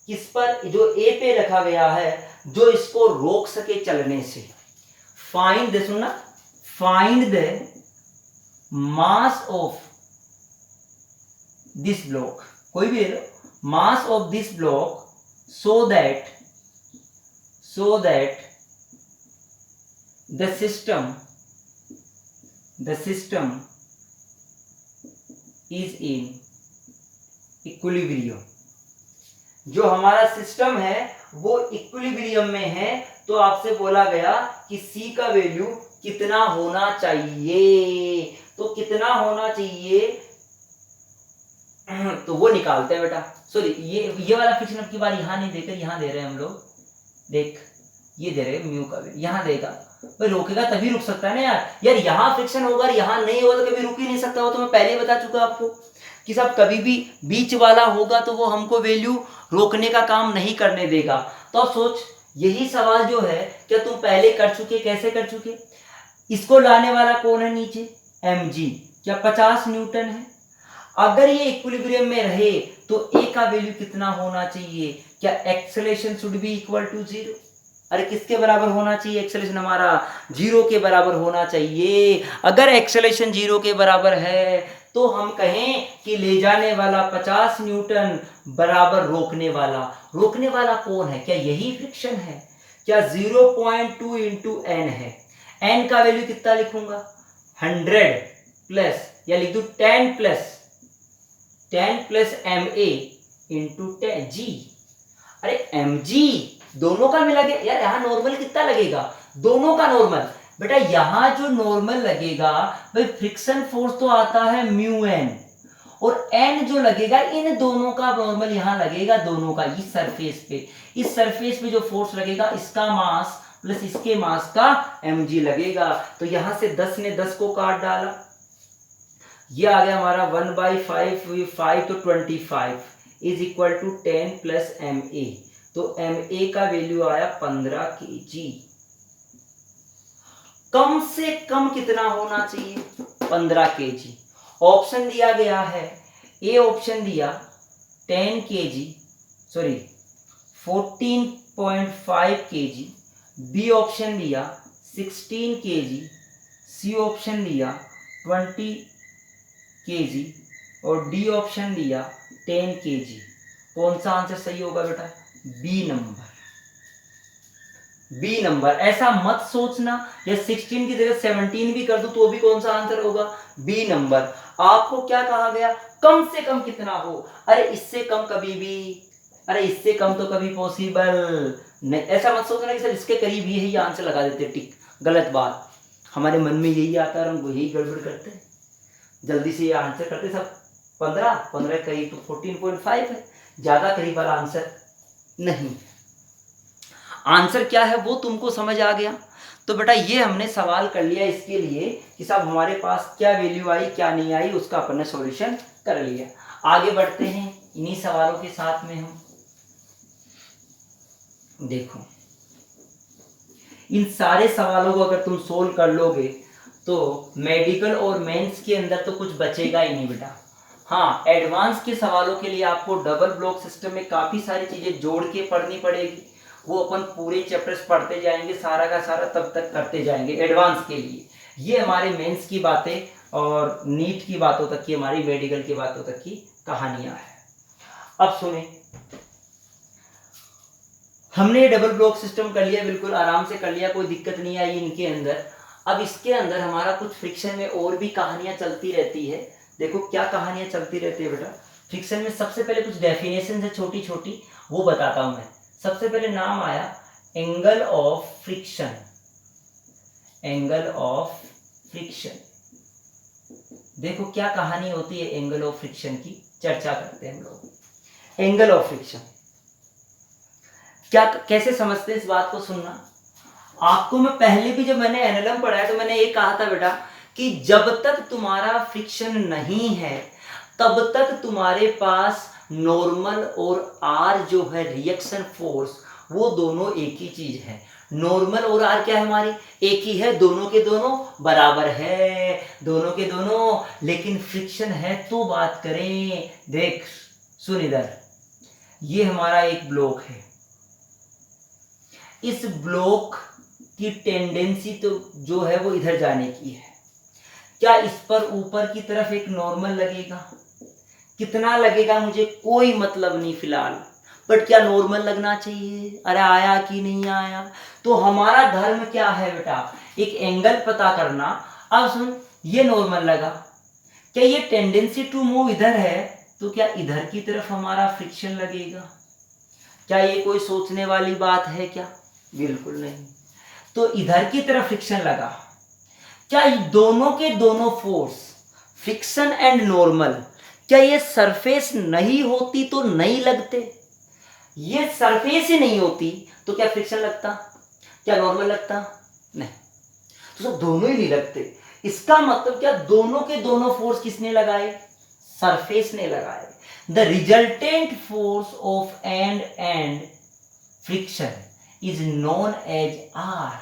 किस पर, जो ए पे रखा गया है, जो इसको रोक सके चलने से। फाइंड द, सुनना, find the mass of this block, कोई भी ले लो, mass of this block so that the system is in equilibrium। जो हमारा सिस्टम है वो इक्विलिब्रियम में है, तो आपसे बोला गया कि C का वैल्यू कितना होना चाहिए, तो कितना होना चाहिए तो वो निकालते हैं बेटा। सॉरी, ये वाला फ्रिक्शन अब की बार यहाँ नहीं देकर यहाँ दे रहे हैं हम लोग, देख ये दे रहे हैं म्यू का वैल्यू, यहाँ देगा भाई, रोकेगा तभी रुक सकता है ना यार यहाँ फ्रिक्शन होगा, यहाँ नहीं होगा तो कभी रुक ही नहीं सकता। वो तो मैं पहले ही बता चुका आपको कि साहब कभी भी बीच वाला होगा तो वो हमको वैल्यू रोकने का काम नहीं करने देगा। तो अब सोच, यही सवाल जो है क्या तुम पहले कर चुके, कैसे कर चुके, इसको लाने वाला कौन है नीचे, mg, क्या 50 न्यूटन है। अगर ये इक्विलिब्रियम में रहे तो ए का वैल्यू कितना होना चाहिए, क्या acceleration should be equal to 0। अरे किसके बराबर होना चाहिए, एक्सेलरेशन हमारा 0 के बराबर होना चाहिए। अगर एक्सेलरेशन 0 के बराबर है तो हम कहें कि ले जाने वाला 50 न्यूटन बराबर रोकने वाला। रोकने वाला कौन है, क्या यही फ्रिक्शन है, क्या 0.2 इंटू एन है। एन का वैल्यू कितना लिखूंगा, 100 प्लस, या लिख दू 10 प्लस एम ए इंटू 10 जी। अरे एम जी दोनों का मिला के यार, यहाँ नॉर्मल कितना लगेगा, दोनों का नॉर्मल। बेटा यहाँ जो नॉर्मल लगेगा भाई, फ्रिक्शन फोर्स तो आता है म्यू एन, और एन जो लगेगा इन दोनों का नॉर्मल यहाँ लगेगा, दोनों का इस सरफेस पे, इस सरफेस पे जो फोर्स लगेगा इसका मास प्लस इसके मास का mg लगेगा। तो यहां से 10 ने 10 को काट डाला, ये आ गया हमारा 1/5, 5 तो 25 is equal to 10 plus ma। तो ma का वैल्यू आया 15 kg। कम से कम कितना होना चाहिए, 15 kg। ऑप्शन दिया गया है, ए ऑप्शन दिया 10 kg, sorry 14.5 kg, B option दिया 16 kg, सी ऑप्शन दिया 20 kg और डी ऑप्शन दिया 10 kg। कौन सा आंसर सही होगा बेटा, बी नंबर। B number. ऐसा मत सोचना या 16 की जगह 17 भी कर दूं तो भी कौन सा आंसर होगा, बी नंबर। आपको क्या कहा गया, कम से कम कितना हो, अरे इससे कम कभी भी, अरे इससे कम तो कभी पॉसिबल नहीं। ऐसा मत सोचना कि सर इसके करीब यही आंसर लगा देते टिक, गलत बात। हमारे मन में यही आता है, हम यही गड़बड़ करते हैं, जल्दी से ये आंसर करते सब। 15 करीब तो 14.5 है, ज्यादा करीब वाला आंसर नहीं। आंसर क्या है वो तुमको समझ आ गया। तो बेटा ये हमने सवाल कर लिया इसके लिए कि साहब हमारे पास क्या वैल्यू आई क्या नहीं आई, उसका अपन ने सॉल्यूशन कर लिया। आगे बढ़ते हैं इन्हीं सवालों के साथ में हम। देखो इन सारे सवालों को अगर तुम सोल्व कर लोगे तो मेडिकल और मेंस के अंदर तो कुछ बचेगा ही नहीं बेटा। हाँ, एडवांस के सवालों के लिए आपको डबल ब्लॉक सिस्टम में काफी सारी चीजें जोड़ के पढ़नी पड़ेगी, वो अपन पूरे चैप्टर्स पढ़ते जाएंगे, सारा का सारा तब तक करते जाएंगे एडवांस के लिए। ये हमारे मेंस की बातें और नीट की बातों तक की, हमारी मेडिकल की बातों तक की कहानियां हैं। अब सुने, हमने डबल ब्लॉक सिस्टम कर लिया, बिल्कुल आराम से कर लिया, कोई दिक्कत नहीं आई इनके अंदर। अब इसके अंदर हमारा कुछ फ्रिक्शन में और भी कहानियां चलती रहती है। देखो क्या कहानियां चलती रहती है बेटा फ्रिक्शन में। सबसे पहले कुछ डेफिनेशन है छोटी छोटी, वो बताता हूं मैं। सबसे पहले नाम आया angle of friction. Angle of friction. देखो क्या कहानी होती है एंगल ऑफ फ्रिक्शन की, चर्चा करते हैं हम लोग। एंगल ऑफ फ्रिक्शन क्या, कैसे समझते हैं इस बात को सुनना। आपको मैं पहले भी जब मैंने एनएलएम पढ़ाया तो मैंने ये कहा था बेटा कि जब तक तुम्हारा फ्रिक्शन नहीं है तब तक तुम्हारे पास नॉर्मल और आर जो है रिएक्शन फोर्स, वो दोनों एक ही चीज है। नॉर्मल और आर क्या है हमारी, एक ही है, दोनों के दोनों बराबर है, दोनों के दोनों। लेकिन फ्रिक्शन है तो बात करें। देख सुन इधर, ये हमारा एक ब्लॉक है, इस ब्लॉक की टेंडेंसी तो जो है वो इधर जाने की है। क्या इस पर ऊपर की तरफ एक नॉर्मल लगेगा? कितना लगेगा मुझे कोई मतलब नहीं फिलहाल, बट क्या नॉर्मल लगना चाहिए। अरे आया कि नहीं आया। तो हमारा धर्म क्या है बेटा, एक एंगल पता करना। अब सुन, ये नॉर्मल लगा, क्या ये टेंडेंसी टू मूव इधर है तो क्या इधर की तरफ हमारा फ्रिक्शन लगेगा? क्या ये कोई सोचने वाली बात है क्या? बिल्कुल नहीं। तो इधर की तरफ फ्रिक्शन लगा, क्या ये दोनों के दोनों फोर्स फ्रिक्शन एंड नॉर्मल, क्या ये सरफेस नहीं होती तो नहीं लगते? ये सरफेस ही नहीं होती तो क्या फ्रिक्शन लगता, क्या नॉर्मल लगता? नहीं। तो सब दोनों ही नहीं लगते। इसका मतलब क्या, दोनों के दोनों फोर्स किसने लगाए? सरफेस ने लगाए। The resultant force of and friction is known as R,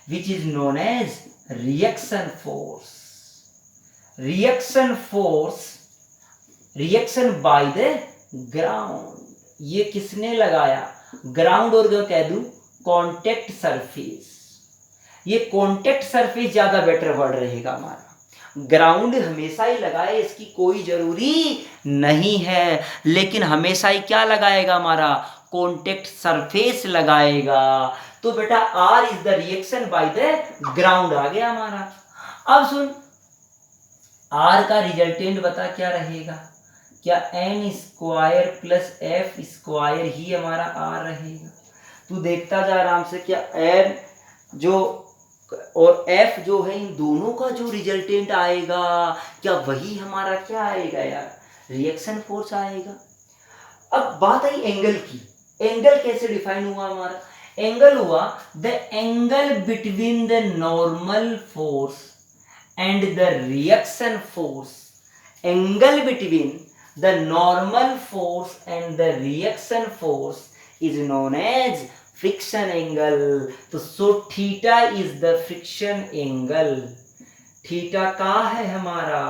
which is known as reaction force. Reaction by the ground. ये किसने लगाया? ग्राउंड, और जो कह दूं कॉन्टेक्ट सरफेस। ये कॉन्टेक्ट सरफेस ज्यादा बेटर वर्ड रहेगा हमारा। ग्राउंड हमेशा ही लगाए इसकी कोई जरूरी नहीं है, लेकिन हमेशा ही क्या लगाएगा हमारा, कॉन्टेक्ट सरफेस लगाएगा। तो बेटा R is the reaction by the ground आ गया हमारा। अब सुन, आर का रिजल्टेंट बता क्या रहेगा, क्या N square plus F square ही हमारा आर रहेगा। तू देखता जा आराम से, क्या एन जो और एफ जो है इन दोनों का जो रिजल्टेंट आएगा, क्या वही हमारा क्या आएगा यार, रिएक्शन फोर्स आएगा। अब बात आई एंगल की। एंगल कैसे डिफाइन हुआ हमारा? एंगल हुआ the angle between the normal force and the reaction force. Angle between the normal force and the reaction force is known as friction angle. तो so theta is the friction angle. Theta का है हमारा,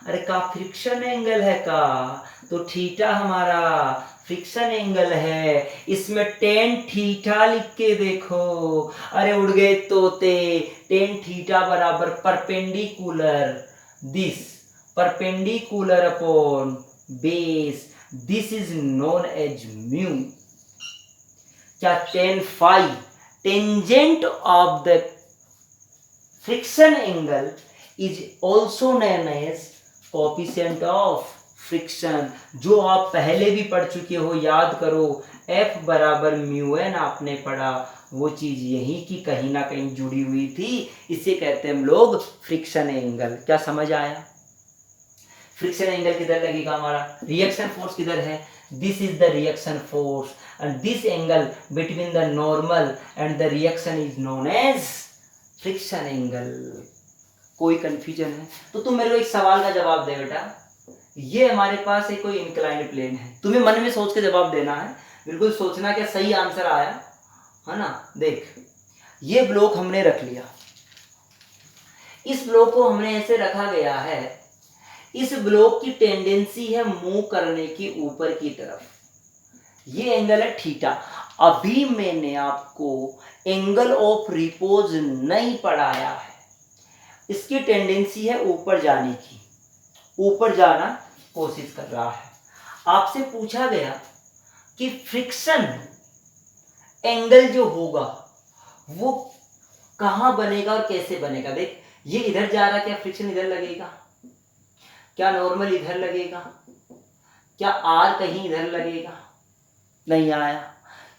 अरे का friction angle है का, तो theta हमारा फ्रिक्शन एंगल है। इसमें टेन थीटा लिख के देखो, अरे उड़ गए तोते। टेन थीटा बराबर perpendicular this, perpendicular upon base, this is known as mu. क्या tan phi tangent of the friction angle is also known as coefficient of friction. जो आप पहले भी पढ़ चुके हो, याद करो, F बराबर म्यू एन आपने पढ़ा, वो चीज यही की कहीं ना कहीं जुड़ी हुई थी। इसे कहते हैं हम लोग फ्रिक्शन एंगल। क्या समझ आया? फ्रिक्शन एंगल किधर लगेगा हमारा, रिएक्शन फोर्स किधर है, this is the reaction force and this angle between the normal and the reaction is known as friction angle. कोई कंफ्यूजन है तो तुम मेरे को एक सवाल का जवाब दे बेटा। ये हमारे पास एक कोई इंक्लाइंड प्लेन है, तुम्हें मन में सोच के जवाब देना है, बिल्कुल सोचना क्या सही आंसर आया है ना। देख, ये ब्लॉक हमने रख लिया, इस ब्लॉक को हमने ऐसे रखा गया है, इस ब्लॉक की टेंडेंसी है मूव करने की ऊपर की तरफ। ये एंगल है थीटा। अभी मैंने आपको एंगल ऑफ रिपोज नहीं पढ़ाया है। इसकी टेंडेंसी है ऊपर जाने की, ऊपर जाना कोशिश कर रहा है। आपसे पूछा गया कि फ्रिक्शन एंगल जो होगा वो कहां बनेगा और कैसे बनेगा। देख, ये इधर जा रहा है, क्या फ्रिक्शन इधर लगेगा, क्या नॉर्मल इधर लगेगा, क्या आर कहीं इधर लगेगा, नहीं आया।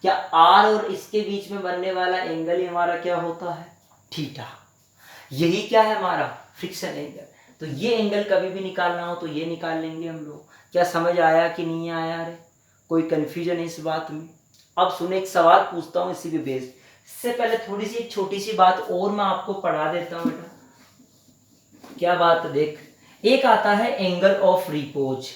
क्या आर और इसके बीच में बनने वाला एंगल ही हमारा क्या होता है, थीटा। यही क्या है हमारा फ्रिक्शन एंगल। तो ये एंगल कभी भी निकालना हो तो ये निकाल लेंगे हम लोग। क्या समझ आया कि नहीं आया रे? कोई कंफ्यूजन है इस बात में? अब सुने, एक सवाल पूछता हूँ इसी पे बेस्ड। इससे पहले थोड़ी सी एक छोटी सी बात और मैं आपको पढ़ा देता हूँ बेटा। क्या बात? देख, एक आता है एंगल ऑफ रिपोज।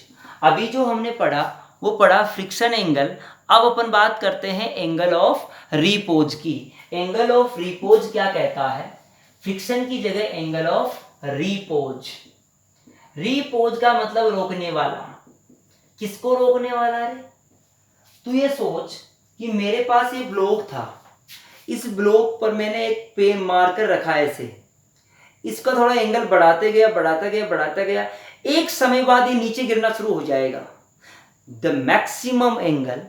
अभी जो हमने पढ़ा वो पढ़ा फ्रिक्शन एंगल। अब अपन बात करते हैं एंगल ऑफ रिपोज की। एंगल ऑफ रिपोज क्या कहता है? फ्रिक्शन की जगह एंगल ऑफ रिपोज। रिपोज का मतलब रोकने वाला। किसको रोकने वाला रे? तू ये सोच कि मेरे पास ये ब्लॉक था, इस ब्लॉक पर मैंने एक पेन मार्कर रखा है ऐसे, इसका थोड़ा एंगल बढ़ाते गया बढ़ाता गया बढ़ाता गया, एक समय बाद ये नीचे गिरना शुरू हो जाएगा। The maximum angle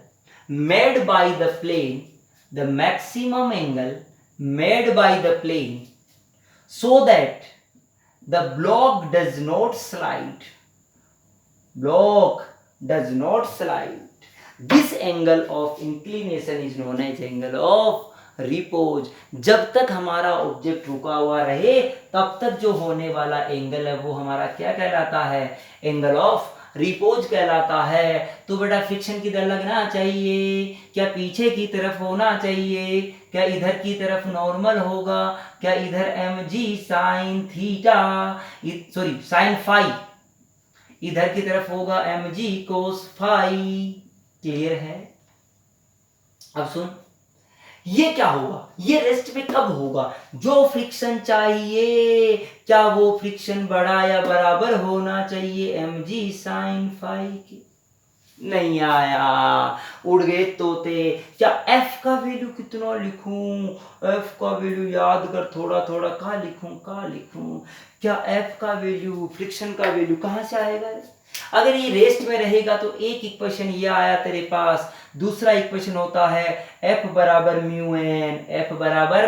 made by the plane, the maximum angle made by the plane so that the block does not slide, block does not slide, this angle of inclination is known as angle of repose। जब तक हमारा object रुका हुआ रहे तब तक जो होने वाला एंगल है वो हमारा क्या कहलाता है? एंगल ऑफ रिपोज कहलाता है। तो बेटा फ्रिक्शन किधर लगना चाहिए? क्या पीछे की तरफ होना चाहिए? क्या इधर की तरफ नॉर्मल होगा? क्या इधर mg sine theta, sorry sine phi, इधर की तरफ होगा mg कोस फाई। क्लियर है? अब सुन, ये क्या होगा? ये रेस्ट पे कब होगा? जो फ्रिक्शन चाहिए, क्या वो फ्रिक्शन बड़ा या बराबर होना चाहिए mg साइन फाई के? नहीं आया, उड़ गए तोते। क्या f का वैल्यू कितना लिखूं? f का वैल्यू याद कर, थोड़ा थोड़ा कहाँ लिखूं? क्या f का वैल्यू, फ्रिक्शन का वैल्यू कहाँ से आएगा? अगर ये रेस्ट में रहेगा तो एक इक्वेशन ये आया तेरे पास। दूसरा इक्वेशन होता है f बराबर म्यू एन, f बराबर,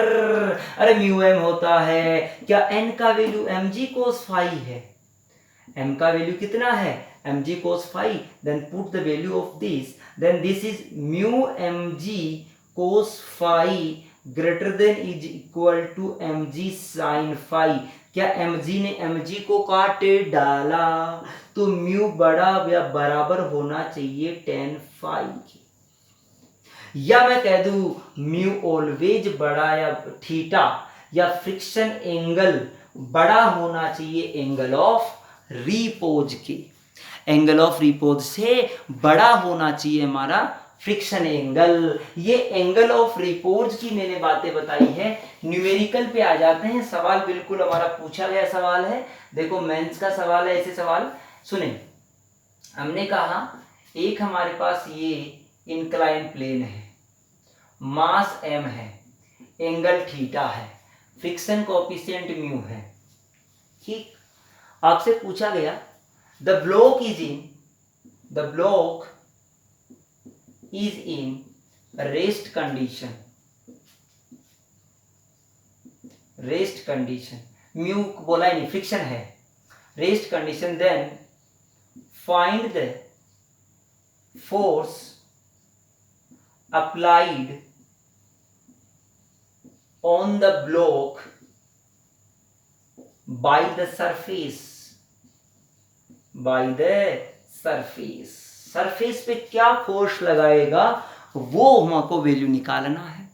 अरे म्यू एम होता है। क्या n का वैल्यू mg कोस फाई है? m का वैल्यू कितना है? mg cos phi, then put the value of this, then this is mu mg cos phi greater than is equal to mg sin phi। क्या mg ने mg को काटे डाला तो mu बड़ा या बराबर होना चाहिए tan phi के, या मैं कह दूं mu ऑलवेज बड़ा या थीटा या फ्रिक्शन एंगल बड़ा होना चाहिए एंगल ऑफ रिपोज के। एंगल ऑफ रिपोज से बड़ा होना चाहिए हमारा फ्रिक्शन एंगल। ये एंगल ऑफ रिपोज की मैंने बातें बताई है। न्यूमेरिकल पे आ जाते हैं। सवाल बिल्कुल हमारा पूछा गया सवाल है। देखो मेंस का सवाल है, ऐसे सवाल सुने। हमने कहा एक हमारे पास ये इंक्लाइन प्लेन है, मास m है, एंगल थीटा है, फ्रिक्शन कोएफिशिएंट म्यू है। ठीक, आपसे पूछा गया the block is in rest condition, mu बोला ही नहीं, फ्रिक्शन है, rest condition. Then find the force applied on the block by the surface, surface पे क्या फोर्स लगाएगा वो हमको वैल्यू निकालना है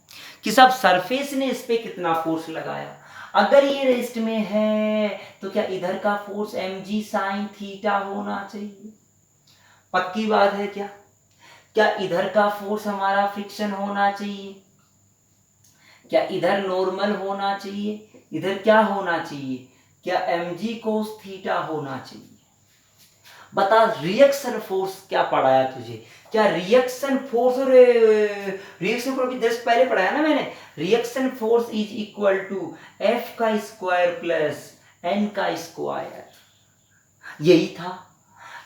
कि सब सरफेस ने इस पे कितना फोर्स लगाया। अगर ये रेस्ट में है तो क्या इधर का फोर्स mg साइन थीटा होना चाहिए? पक्की बात है क्या? क्या इधर का फोर्स हमारा फ्रिक्शन होना चाहिए? क्या इधर नॉर्मल होना चाहिए? इधर क्या होना चाहिए? क्या mg कोस थीटा होना चाहिए? बता, रिएक्शन फोर्स क्या पढ़ाया तुझे? क्या रिएक्शन फोर्स, और रिएक्शन फोर्स भी जस्ट पहले पढ़ाया ना मैंने। Reaction force is equal to f का स्क्वायर प्लस n का स्क्वायर, यही था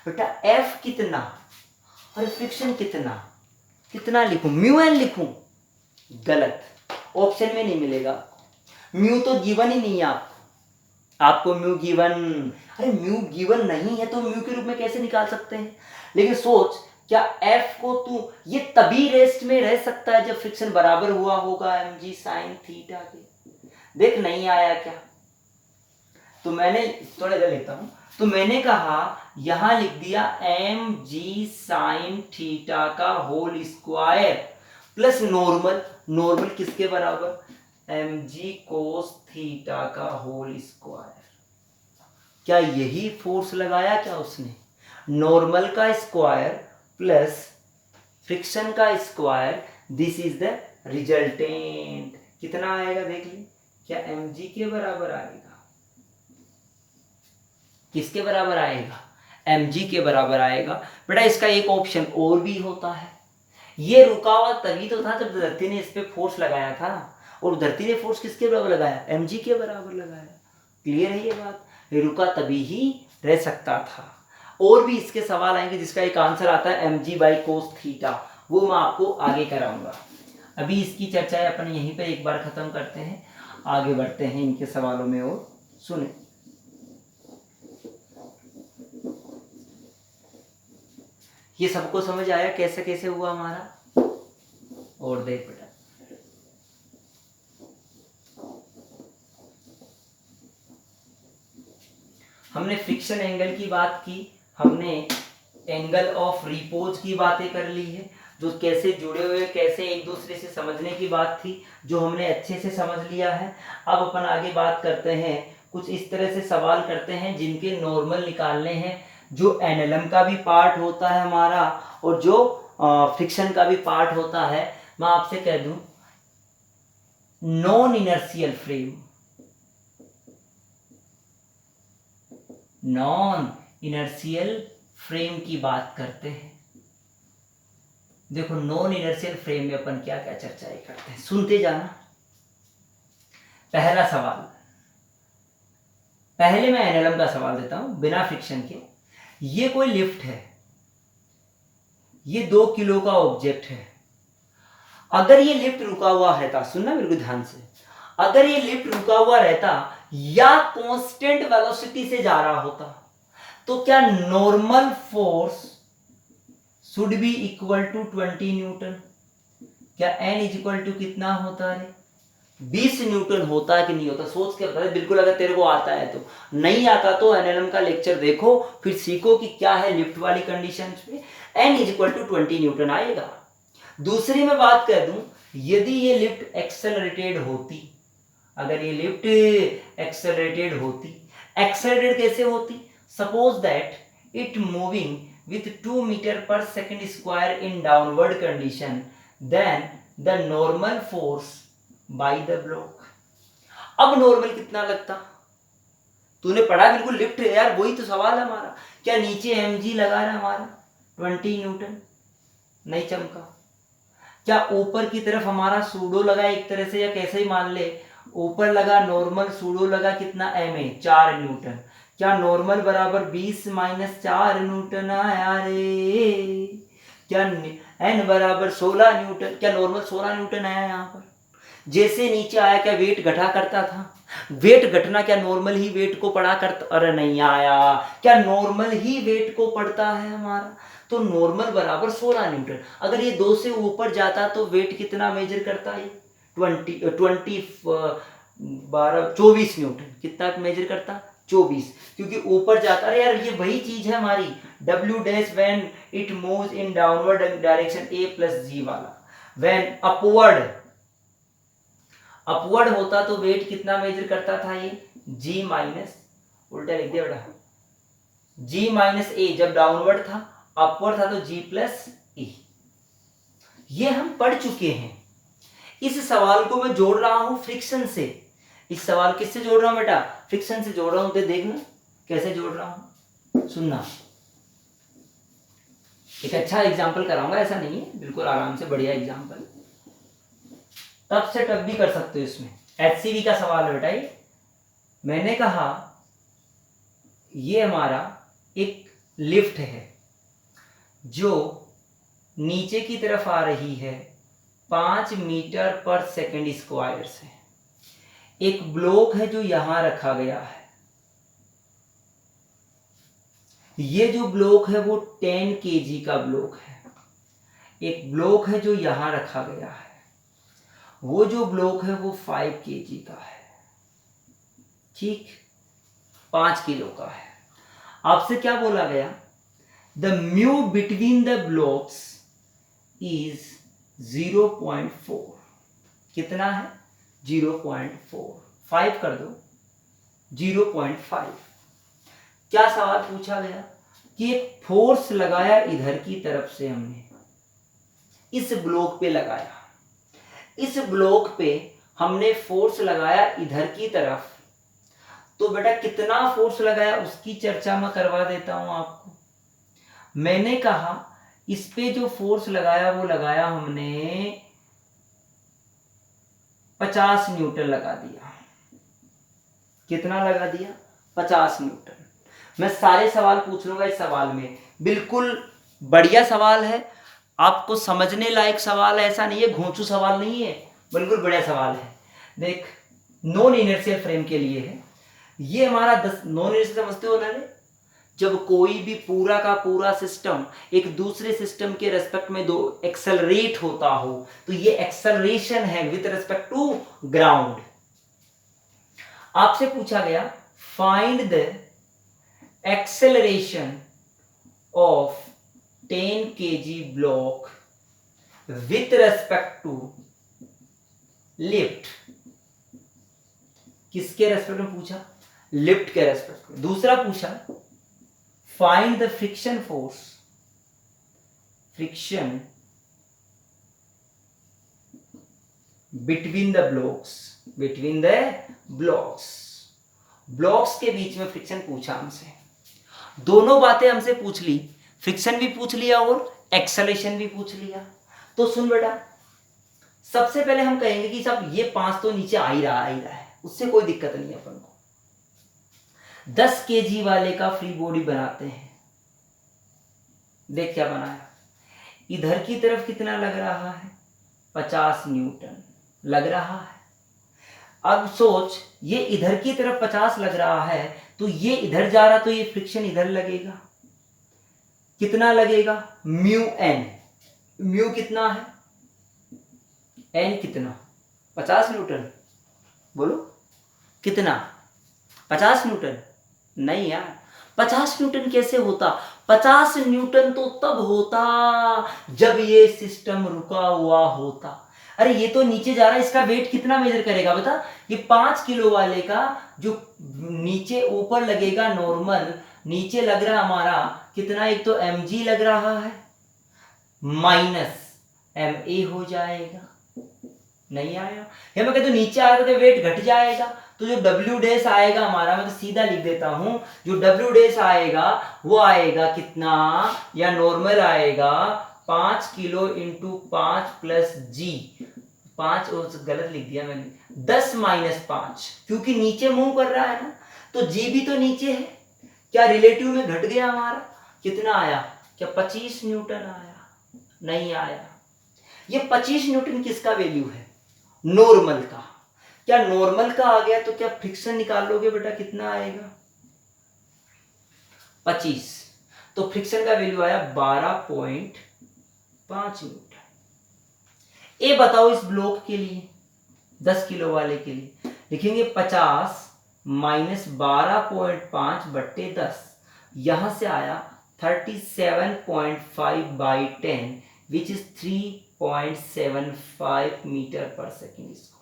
बेटा। f कितना और फ्रिक्शन कितना लिखूं? म्यू एन लिखूं? गलत, ऑप्शन में नहीं मिलेगा। म्यू तो गिवन ही नहीं है आपको म्यू गिवन, अरे म्यू गिवन नहीं है तो म्यू के रूप में कैसे निकाल सकते हैं? लेकिन सोच, क्या एफ को तू, ये तभी रेस्ट में रह सकता है जब फ्रिक्शन बराबर हुआ होगा mg साइन थीटा के। देख नहीं आया क्या? तो मैंने थोड़ा इधर लेता हूं, तो मैंने कहा यहां लिख दिया mg sin थीटा का whole square plus normal, normal किसके बराबर, mg cos थीटा का होल स्क्वायर। क्या यही फोर्स लगाया क्या उसने, नॉर्मल का स्क्वायर प्लस फ्रिक्शन का square, this is the resultant. कितना आएगा देख ली, क्या mg के बराबर आएगा, किसके बराबर आएगा, mg के बराबर आएगा। बेटा इसका एक ऑप्शन और भी होता है, ये रुका हुआ तभी तो था जब धरती ने इस पे फोर्स लगाया था, और धरती ने फोर्स किसके बराबर लगाया, mg के बराबर लगाया। क्लियर है ये बात, ये रुका तभी ही रह सकता था। और भी इसके सवाल आएंगे जिसका एक आंसर आता है mg बाई कोस थीटा, वो मैं आपको आगे कराऊंगा। अभी इसकी चर्चाएं अपन यहीं पे एक बार खत्म करते हैं, आगे बढ़ते हैं इनके सवालों में। और सुने, ये सबको समझ आया कैसे कैसे हुआ हमारा, और देख बेटा हमने फ्रिक्शन एंगल की बात की, हमने एंगल ऑफ रिपोज की बातें कर ली है, जो कैसे जुड़े हुए कैसे एक दूसरे से समझने की बात थी, जो हमने अच्छे से समझ लिया है। अब अपन आगे बात करते हैं, कुछ इस तरह से सवाल करते हैं जिनके नॉर्मल निकालने हैं, जो एनएलएम का भी पार्ट होता है हमारा और जो फ्रिक्शन का भी पार्ट होता है। मैं आपसे कह दूं, non inertial frame, non inertial frame की बात करते हैं। देखो नॉन इनर्शियल फ्रेम में अपन क्या क्या चर्चाएं करते हैं, सुनते जाना। पहला सवाल, पहले मैं एनएलएम का सवाल देता हूं बिना फ्रिक्शन के। ये कोई लिफ्ट है, ये 2 किलो का ऑब्जेक्ट है। अगर ये लिफ्ट रुका हुआ रहता, सुनना मेरे को ध्यान से, अगर ये लिफ्ट रुका हुआ रहता या कांस्टेंट वेलोसिटी से जा रहा होता, तो क्या normal force should be equal to 20 newton. क्या n इज इक्वल टू कितना होता है, 20 न्यूटन होता है कि नहीं होता, सोच के बता दे बिल्कुल, अगर तेरे को आता है तो। नहीं आता तो एनएलएम का लेक्चर देखो, फिर सीखो कि क्या है लिफ्ट वाली कंडीशन पे n is equal to 20 newton आएगा। दूसरी में बात कर दूं, यदि ये लिफ्ट एक्सेलरेटेड होती, अगर ये लिफ्ट एक्सेलरेटेड होती, एक्सेलरेटेड कैसे होती, suppose that it moving with 2 meter per second square in downward condition, then the normal force by the block। अब नॉर्मल कितना लगता, तूने पढ़ा बिल्कुल लिफ्ट है यार, वही तो सवाल है हमारा। क्या नीचे mg लगा रहा है हमारा 20 न्यूटन, नहीं चमका। क्या ऊपर की तरफ हमारा सूडो लगा एक तरह से, या कैसे ही मान ले, ऊपर लगा नॉर्मल, सूडो लगा कितना ma 4 न्यूटन। क्या नॉर्मल बराबर 20 माइनस 4 न्यूटन आया रे। क्या n बराबर 16 न्यूटन, क्या नॉर्मल 16 न्यूटन आया यहाँ पर। जैसे नीचे आया क्या वेट घटा करता था, वेट घटना क्या नॉर्मल ही वेट को पढ़ा करता, अरे नहीं आया, क्या नॉर्मल ही वेट को पढ़ता है हमारा, तो नॉर्मल बराबर 16 न्यूटन। अगर ये 2 से ऊपर जाता तो वेट कितना मेजर करता है, 24 न्यूटन, कितना मेजर करता, 24, क्योंकि ऊपर जाता है यार। ये वही चीज है हमारी W dash when it moves in downward direction A plus G वाला। व्हेन अपवर्ड होता तो वेट कितना मेजर करता था, ये G माइनस, उल्टा लिख दिया बेटा, G माइनस A जब डाउनवर्ड था, अपवर्ड था तो G प्लस E। ये हम पढ़ चुके हैं। इस सवाल को मैं जोड़ रहा हूं फ्रिक्शन से। इस सवाल किससे जोड़ रहा हूं बेटा, फ्रिक्शन से जोड़ रहा हूं, तो देखना कैसे जोड़ रहा हूं, सुनना। एक अच्छा एग्जांपल कराऊंगा, ऐसा नहीं है, बिल्कुल आराम से बढ़िया एग्जांपल, टफ से टफ भी कर सकते हो। इसमें HCV का सवाल है बेटा। ये मैंने कहा ये हमारा एक लिफ्ट है जो नीचे की तरफ आ रही है 5 मीटर पर सेकेंड स्क्वायर से। एक ब्लॉक है जो यहां रखा गया है, ये जो ब्लॉक है वो 10 kg का ब्लॉक है। एक ब्लॉक है जो यहां रखा गया है, वो जो ब्लॉक है वो 5 kg का है। ठीक, 5 किलो का है। आपसे क्या बोला गया, the mu between the blocks is 0.4। कितना है? 0.4। 5 कर दो, 0.5। क्या सवाल पूछा गया कि एक फोर्स लगाया इधर की तरफ से, हमने इस ब्लॉक पे लगाया, इस ब्लॉक पे हमने फोर्स लगाया इधर की तरफ, तो बेटा कितना फोर्स लगाया उसकी चर्चा मैं करवा देता हूं आपको। मैंने कहा इस पे जो फोर्स लगाया वो लगाया हमने 50 न्यूटन लगा दिया। कितना लगा दिया? 50 न्यूटन। मैं सारे सवाल पूछ लूंगा इस सवाल में, बिल्कुल बढ़िया सवाल है, आपको समझने लायक सवाल है, ऐसा नहीं है घोंचू सवाल नहीं है, बिल्कुल बढ़िया सवाल है। देख, नॉन इनर्शियल फ्रेम के लिए है ये हमारा 10। नॉन इनर्शियल समझते हो ना? जब कोई भी पूरा का पूरा सिस्टम एक दूसरे सिस्टम के रेस्पेक्ट में दो एक्सेलरेट होता हो, तो ये एक्सेलरेशन है विद रेस्पेक्ट टू ग्राउंड। आपसे पूछा गया find the acceleration of 10 kg block with respect to lift. किसके रेस्पेक्ट में पूछा? लिफ्ट के रेस्पेक्ट में। दूसरा पूछा find the friction force, friction between the blocks, between the blocks, blocks के बीच में फ्रिक्शन पूछा हमसे। दोनों बातें हमसे पूछ ली, फ्रिक्शन भी पूछ लिया और एक्सेलरेशन भी पूछ लिया। तो सुन बेटा, सबसे पहले हम कहेंगे कि सब ये 5 तो नीचे आ ही रहा है, उससे कोई दिक्कत नहीं है अपन को। 10 kg वाले का फ्री बॉडी बनाते हैं। देख क्या बनाया, इधर की तरफ कितना लग रहा है? 50 न्यूटन लग रहा है। अब सोच, ये इधर की तरफ 50 लग रहा है, तो ये इधर जा रहा, तो ये फ्रिक्शन इधर लगेगा। कितना लगेगा? Mu N. म्यू कितना है? एन कितना? 50 न्यूटन। बोलो कितना? 50 न्यूटन? नहीं यार, 50 न्यूटन कैसे होता? 50 न्यूटन तो तब होता जब ये सिस्टम रुका हुआ होता। अरे ये तो नीचे जा रहा है, इसका वेट कितना मेजर करेगा बता? ये 5 किलो वाले का जो नीचे ऊपर लगेगा नॉर्मल, नीचे लग रहा हमारा कितना? एक तो mg लग रहा है, माइनस ma हो जाएगा। नहीं आया? या मैं कहता हूं नीचे आएगा तो वेट घट जाएगा, तो जो W डैश आएगा हमारा, मैं तो सीधा लिख देता हूं, जो W डैश आएगा वो आएगा कितना? या नॉर्मल आएगा 5 किलो इंटू 5 प्लस जी, 5 गलत लिख दिया मैंने, 10 माइनस 5, क्योंकि नीचे मूव कर रहा है ना, तो जी भी तो नीचे है। क्या रिलेटिव में घट गया हमारा? कितना आया? क्या 25 न्यूटन आया? नहीं आया। ये 25 न्यूटन किसका वैल्यू है? नॉर्मल का। क्या नॉर्मल का आ गया तो क्या फ्रिक्शन निकाल लोगे बेटा? कितना आएगा? 25। तो फ्रिक्शन का वैल्यू आया 12.5 न्यूटन। ये बताओ इस ब्लॉक के लिए, 10 किलो वाले के लिए लिखेंगे 50 माइनस 12.5 बट्टे 10, यहां से आया 37.5 by 10 which is 3.75 metre per second square.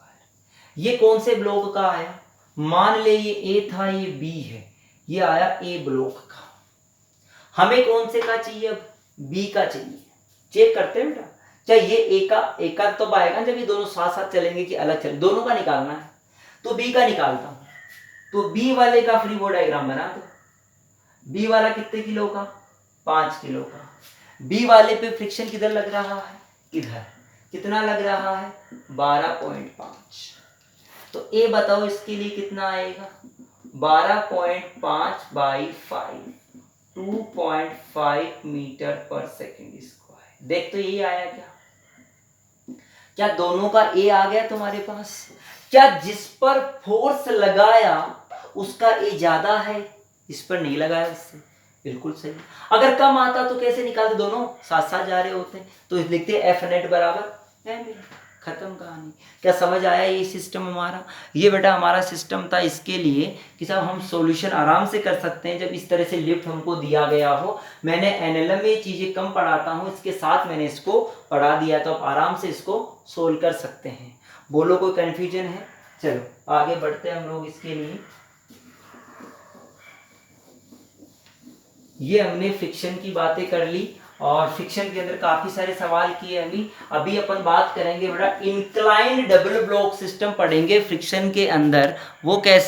ये कौन से ब्लॉक का आया? मान ले ये ए था, ये बी है, ये आया ए ब्लॉक का। हमें कौन से का चाहिए? अब बी का चाहिए। चेक करते हैं बेटा, चाहे ये ए का तो आएगा जब ये दोनों साथ साथ चलेंगे कि अलग चले, दोनों का निकालना है, तो बी का निकालता हूं। तो बी वाले का फ्री बॉडी डायग्राम बना दो। बी वाला कितने किलो का? 5 किलो का। बी वाले पे फ्रिक्शन किधर लग रहा है? इधर। कितना लग रहा है? 12.5। तो ए बताओ इसके लिए कितना आएगा? 12.5 by 5, 2.5 metre per second square. देख तो यही आया क्या? क्या दोनों का ए आ गया तुम्हारे पास? क्या जिस पर फोर्स लगाया उसका ए ज्यादा है, इस पर नहीं लगाया इससे? बिल्कुल सही। अगर कम आता तो कैसे निकालते? दोनों साथ साथ जा रहे होते, तो लिखते एफ नेट बराबर एम ए। खत्म कहानी। क्या समझ आया ये सिस्टम हमारा? ये बेटा हमारा सिस्टम था इसके लिए कि साहब हम सॉल्यूशन आराम से कर सकते हैं जब इस तरह से लिफ्ट हमको दिया गया हो। मैंने एनएलएम में चीज़ें कम पढ़ाता हूँ, इसके साथ मैंने इसको पढ़ा दिया, तो आप आराम से इसको सोल्व कर सकते हैं। बोलो कोई कन्फ्यूजन है? चलो आगे बढ़ते हैं हम लोग इसके लिए। ये हमने फ्रिक्शन की बातें कर ली और फ्रिक्शन के अंदर काफी सारे सवाल किए अभी अपन बात करेंगे बेटा इंक्लाइंड डबल ब्लॉक सिस्टम पढ़ेंगे फ्रिक्शन के अंदर, वो कैसे